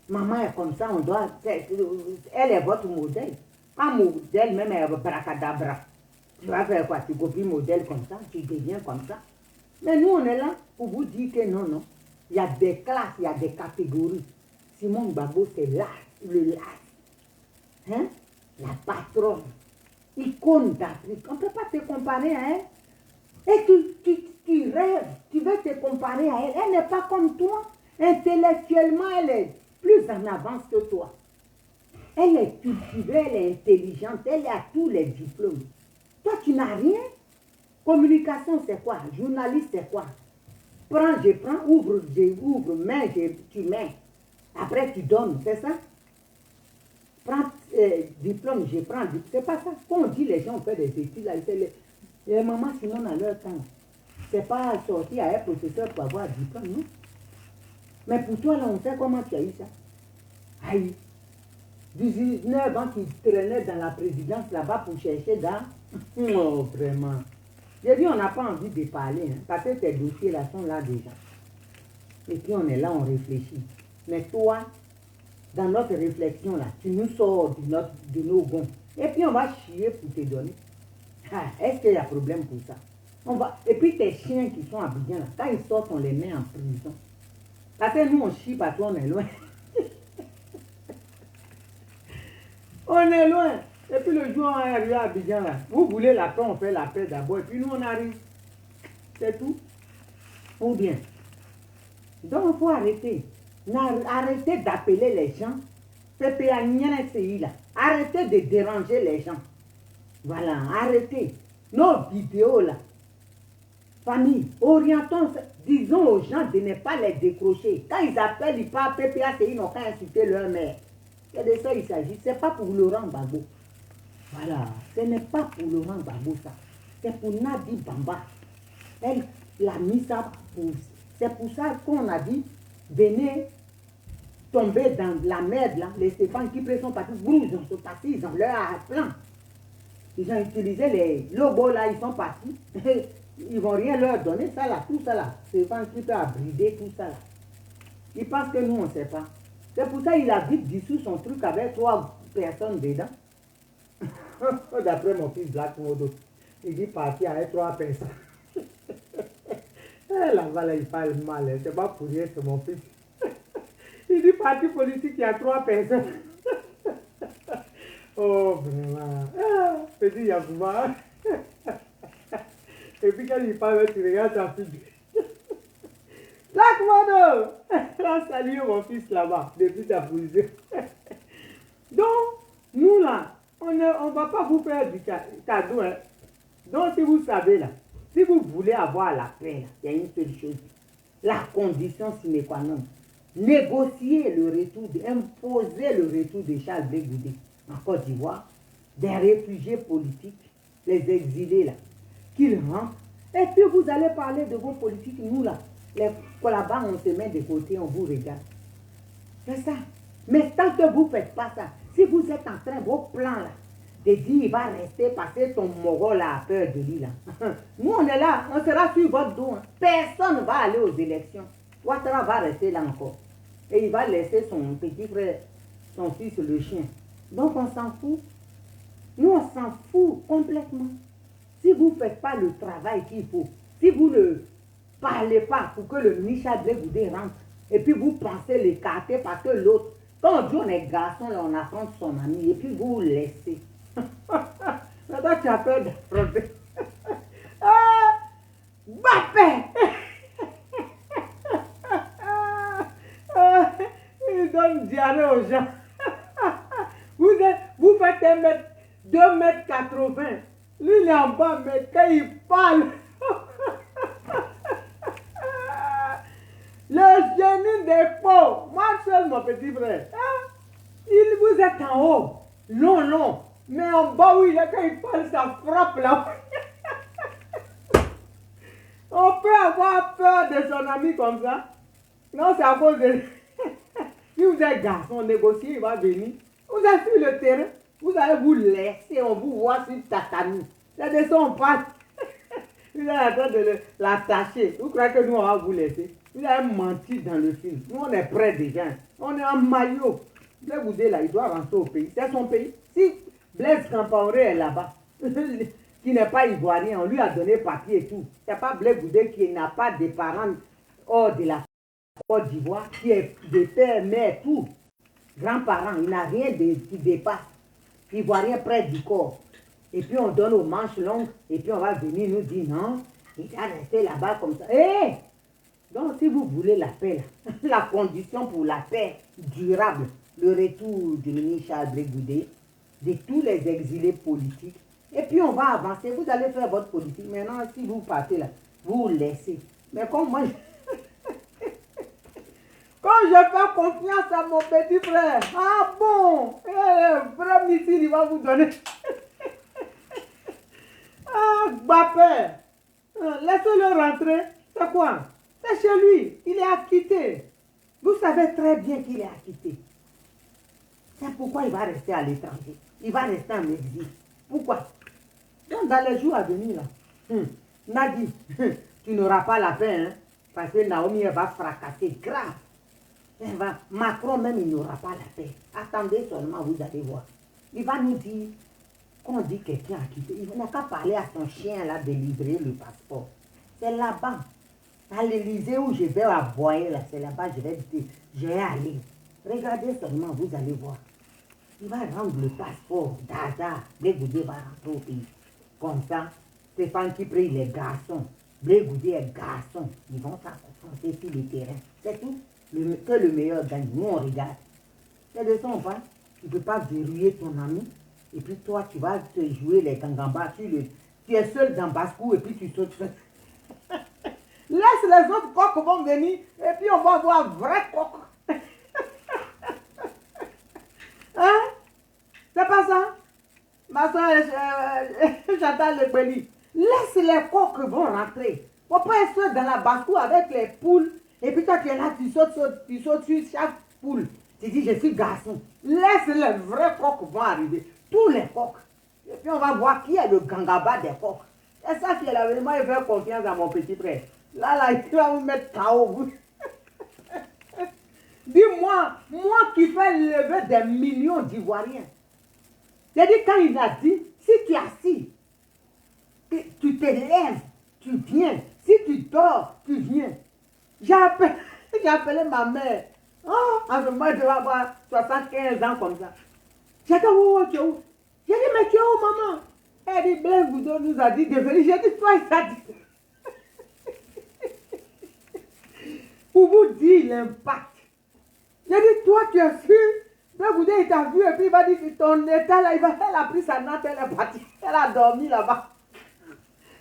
S1: Maman est comme ça, elle est votre modèle. Quand modèle même est bracadabra, tu vas faire quoi? Tu copies modèle comme ça, tu deviens comme ça. Mais nous, on est là pour vous dire que non, non. Il y a des classes, il y a des catégories. Simone Gbagbo, c'est le lâche. Hein? La patronne. Icône d'Afrique. On ne peut pas te comparer à elle. Et tu rêves, tu veux te comparer à elle. Elle n'est pas comme toi. Intellectuellement, elle est plus en avance que toi. Elle est cultivée, elle est intelligente, elle a tous les diplômes. Toi, tu n'as rien. Communication, c'est quoi? Journaliste, c'est quoi? Prends, je prends, ouvre, mets, tu mets. Après, tu donnes, c'est ça? Prends diplôme, je prends. C'est pas ça. Quand on dit les gens ont fait des études, là, les mamans, sinon, dans leur temps, c'est pas sortir à un professeur pour avoir un diplôme, non? Mais pour toi, là, on sait comment tu as eu ça. Aïe. 19 ans qui traînait dans la présidence là-bas pour chercher dans... Oh, vraiment. J'ai dit, on n'a pas envie de parler, hein, parce que tes dossiers-là sont là déjà. Et puis on est là, on réfléchit. Mais toi, dans notre réflexion là, tu nous sors de nos gonds. Et puis on va chier pour te donner. Ah, est-ce qu'il y a problème pour ça? Et puis tes chiens qui sont à Abidjan là, quand ils sortent, on les met en prison. Parce que nous, on chie parce qu'on est loin. On est loin. Et puis le jour où on est arrivé à Abidjan là, vous voulez la paix, on fait la paix d'abord. Et puis nous, on arrive. C'est tout. Ou bien. Donc, il faut arrêter. Arrêtez d'appeler les gens. Arrêtez de déranger les gens. Voilà, arrêtez. Nos vidéos là. Famille, orientons, disons aux gens de ne pas les décrocher. Quand ils appellent, ils parlent PPACI, ils n'ont qu'à insulter leur mère. C'est de ça qu'il s'agit. Ce n'est pas pour Laurent Gbagbo. Voilà, ce n'est pas pour Laurent Gbagbo ça. C'est pour Nadi Bamba. Elle l'a mis ça pour... C'est pour ça qu'on a dit, venez tomber dans la merde là. Les Stéphane qui sont partis, ils sont partis, ils ont leur plan. Ils ont utilisé les logos là, ils sont partis. Ils vont rien leur donner, ça là, tout ça là. Stéphane qui peut brider tout ça là. Ils pensent que nous on ne sait pas. C'est pour ça qu'il a vite dissous son truc avec 3 personnes dedans. D'après mon fils Black Modo, il dit parti avec 3 personnes. Là-bas, là, il parle mal, c'est pas pour rien, c'est mon fils. Il dit parti politique, il y a 3 personnes. Oh, vraiment. Petit Yabouba. Et puis quand il parle, tu regardes ta fille. Black Modo! Salut mon fils là-bas, depuis ta position. Donc, nous là, on ne va pas vous faire du cadeau. Hein. Donc, si vous savez là, si vous voulez avoir la paix, il y a une seule chose. La condition sine qua non. Négocier le retour, imposer le retour de Charles Blé Goudé en Côte d'Ivoire, des réfugiés politiques, les exilés là, qu'ils rentrent. Et puis vous allez parler de vos politiques, nous là, là-bas on se met de côté, on vous regarde. C'est ça. Mais tant que vous ne faites pas ça, si vous êtes en train, vos plans là, de dire il va rester parce que ton Moro là a peur de lui là. Nous on est là, on sera sur votre dos. Hein. Personne ne va aller aux élections. Ouattara va rester là encore. Et il va laisser son petit frère, son fils le chien. Donc on s'en fout. Nous on s'en fout complètement. Si vous ne faites pas le travail qu'il faut, si vous ne parlez pas pour que le Michel Blé Goudé rentre, et puis vous pensez l'écarter parce que l'autre, quand on dit on est garçon, là, on affronte son ami, et puis vous laissez. Maintenant tu as peur d'affronter. Bappé! Il donne diarrhée aux gens. Vous faites 1 mètre, 2 mètres 80. Lui, il est en bas, mais quand il parle, le génie des faux, moi seul, mon petit frère, il vous est en haut, long, mais en bas où il est, quand il parle, ça frappe là. On peut avoir peur de son ami comme ça. Non, c'est à cause de... Si vous êtes garçon, négocier, il va venir. Vous êtes sur le terrain, vous allez vous laisser, on vous voit sur tatami. C'est de ça on parle. Vous êtes en train de l'attacher. Vous croyez que nous, on va vous laisser? Vous avez menti dans le film. Nous, on est près des gens. On est en maillot. Blé Goudé, là, il doit rentrer au pays. C'est son pays. Si Blaise Compaoré est là-bas, qui n'est pas ivoirien, on lui a donné papier et tout. C'est pas Blé Goudé qui n'a pas de parents hors de la Côte d'Ivoire, qui est de père, mère, tout. Grands-parents, il n'a rien qui dépasse. Ivoirien près du corps. Et puis on donne aux manches longues, et puis on va venir nous dire non, il va rester là-bas comme ça. Eh! Donc si vous voulez la paix, là, la condition pour la paix durable, le retour du ministre Charles Blé Goudé, de tous les exilés politiques, et puis on va avancer, vous allez faire votre politique. Maintenant, si vous partez là, vous laissez. Mais comme moi, quand je fais confiance à mon petit frère, ah bon, frère Missile, il va vous donner. Ah, Bappé, laissez-le rentrer. C'est quoi? C'est chez lui, il est acquitté. Vous savez très bien qu'il est acquitté. C'est pourquoi il va rester à l'étranger. Il va rester en exil. Pourquoi? Donc dans les jours à venir, là, Nadi, tu n'auras pas la paix, hein, parce que Naomi elle va fracasser grave. Macron même, il n'aura pas la paix. Attendez seulement, vous allez voir. Il va nous dire, quand on dit quelqu'un a quitté, il n'a qu'à parler à son chien là de livrer le passeport. C'est là-bas, à l'Élysée où je vais aboyer, là, c'est là-bas, je vais aller. Regardez seulement, vous allez voir. Il va rendre le passeport d'Aza. Blé Goudé va rentrer au pays. Comme ça, Stéphane qui prie les garçons. Blé Goudé est garçon. Ils vont s'affronter sur le terrain. C'est tout. Que le meilleur gagne. Nous, on regarde. C'est de ça on parle. Tu ne peux pas verrouiller ton ami. Et puis toi, tu vas te jouer les gangambas. Tu es seul dans Bascou et puis tu sautes. Laisse les autres coqs vont venir. Et puis on va voir vrai coq. Hein? C'est pas ça? Ma soeur, Chantal Lebeli, laisse les coqs vont rentrer. Faut pas être dans la basse-cour avec les poules. Et puis toi, tu es là, tu sautes sur chaque poule. Tu dis, je suis garçon. Laisse les vrais coqs vont arriver. Tous les coqs. Et puis on va voir qui est le gangaba des coqs. C'est ça qui est là. Moi, je fais confiance à mon petit frère. Là, il va vous mettre KO. Dis-moi, moi qui fais lever des millions d'Ivoiriens. J'ai dit, quand il a dit, si tu es assis, tu te lèves, tu viens. Si tu dors, tu viens. J'ai appelé ma mère. Oh, en ce moment, je vais avoir 75 ans comme ça. J'ai dit, oh, tu es où? J'ai dit, mais tu es où, maman? Elle dit, Blaise Goudo nous a dit de venir. J'ai dit, toi, il t'a dit. Pour vous dire l'impact. J'ai dit, toi, tu es sûr? Blaise Goudo, il t'a vu et puis il va dire que ton état là, elle a pris sa natte, elle est partie. Elle a dormi là-bas.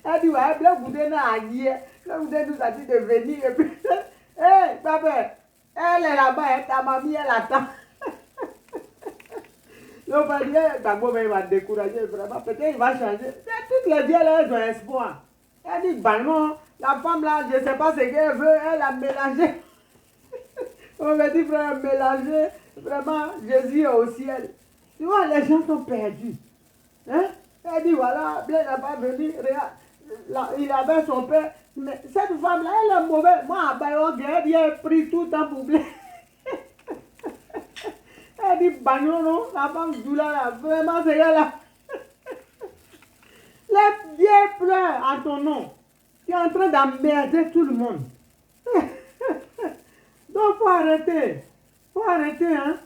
S1: Elle dit, ouais, Blaise Goudo n'a rien. Blaise Goudo nous a dit de venir et puis, hé, papa, elle est là-bas, ta mamie, elle attend. Donc, d'abord, il va décourager vraiment. Peut-être qu'il va changer. Toutes les vieilles, elles ont espoir. Elle dit, bah non, la femme là, je ne sais pas ce qu'elle veut, elle a mélangé. On me dit, frère, mélanger, vraiment, Jésus est au ciel. Tu vois, les gens sont perdus. Hein? Elle dit, voilà, Blaise n'a pas venu, il avait son père. Mais cette femme là, elle est mauvaise. Moi, à Bayon, j'ai pris tout le temps pour Blaise. Elle dit, bagnon, non, la femme du là, vraiment, c'est elle là. Les vieilles pleurent à ton nom. Tu es en train d'emmerder tout le monde. Donc, faut arrêter. Faut arrêter, hein.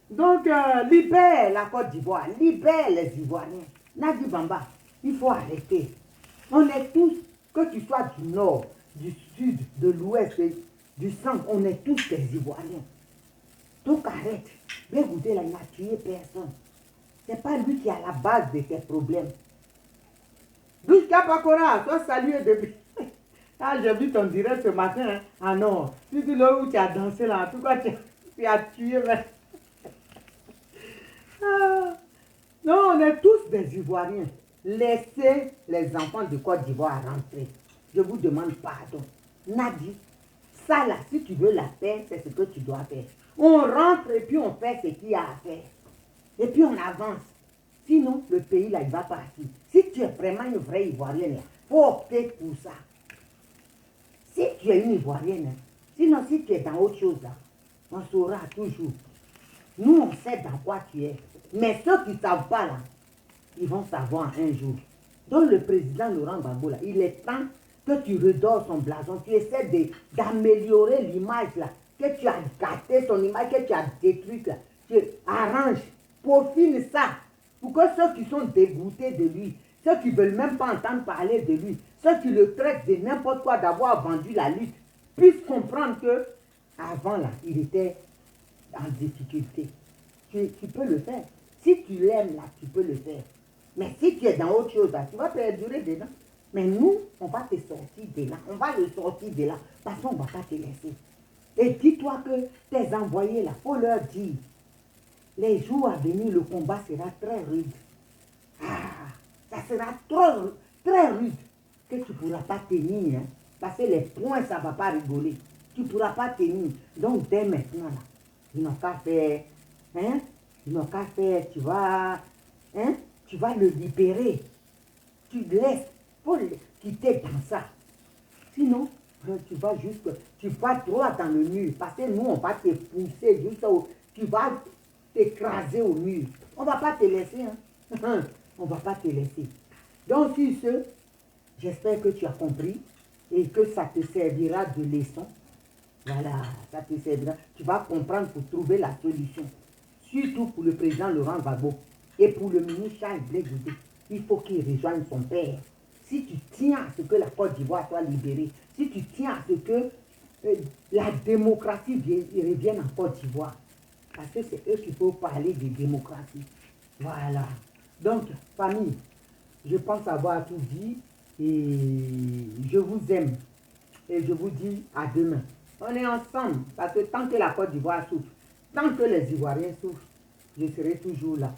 S1: Donc, libère la Côte d'Ivoire, libère les Ivoiriens. Nadi Bamba, il faut arrêter. On est tous, que tu sois du nord, du sud, de l'ouest, du centre, on est tous des Ivoiriens. Donc, arrête. Blaise Goudo, là, il n'a tué personne. Ce n'est pas lui qui est à la base de tes problèmes. Douche Kapakora, toi salué depuis. Ah, j'ai vu ton direct ce matin. Hein. Ah non, tu dis là où tu as dansé là, pourquoi tu as tué. Mais... ah. Non, on est tous des Ivoiriens. Laissez les enfants de Côte d'Ivoire rentrer. Je vous demande pardon. Nadi, ça là, si tu veux la paix, c'est ce que tu dois faire. On rentre et puis on fait ce qu'il y a à faire. Et puis on avance. Sinon, le pays là, il va partir. Si tu es vraiment une vraie Ivoirienne, il faut opter pour ça. Si tu es une Ivoirienne, sinon si tu es dans autre chose là, on saura toujours. Nous, on sait dans quoi tu es. Mais ceux qui ne savent pas là, ils vont savoir un jour. Donc le président Laurent Gbagbo là, il est temps que tu redors son blason. Tu essaies d'améliorer l'image là, que tu as gâté son image, que tu as détruite là. Tu arranges, peaufine ça. Pour que ceux qui sont dégoûtés de lui, ceux qui ne veulent même pas entendre parler de lui, ceux qui le traitent de n'importe quoi d'avoir vendu la lutte, puissent comprendre que avant là, il était en difficulté. Tu peux le faire. Si tu l'aimes là, tu peux le faire. Mais si tu es dans autre chose là, tu vas perdurer dedans. Mais nous, on va te sortir de là. On va le sortir de là. Parce qu'on ne va pas te laisser. Et dis-toi que tes envoyés là, il faut leur dire. Les jours à venir, le combat sera très rude. Ah, ça sera trop, très rude que tu ne pourras pas tenir. Hein, parce que les points, ça ne va pas rigoler. Tu ne pourras pas tenir. Donc, dès maintenant, là, ils n'ont qu'à faire. Hein, ils n'ont qu'à faire. Tu vas le libérer. Tu laisses. Il faut le quitter dans ça. Sinon, tu vas juste. Tu vas droit dans le mur. Parce que nous, on va te pousser juste au. Tu vas t'écraser au mur. On ne va pas te laisser. Hein? On ne va pas te laisser. Donc, sur ce, j'espère que tu as compris et que ça te servira de leçon. Voilà, ça te servira. Tu vas comprendre pour trouver la solution. Surtout pour le président Laurent Gbagbo et pour le ministre Charles Blaise Goudo. Il faut qu'il rejoigne son père. Si tu tiens à ce que la Côte d'Ivoire soit libérée, si tu tiens à ce que la démocratie revienne en Côte d'Ivoire, parce que c'est eux qui peuvent parler de démocratie. Voilà. Donc, famille, je pense avoir tout dit et je vous aime. Et je vous dis à demain. On est ensemble parce que tant que la Côte d'Ivoire souffre, tant que les Ivoiriens souffrent, je serai toujours là.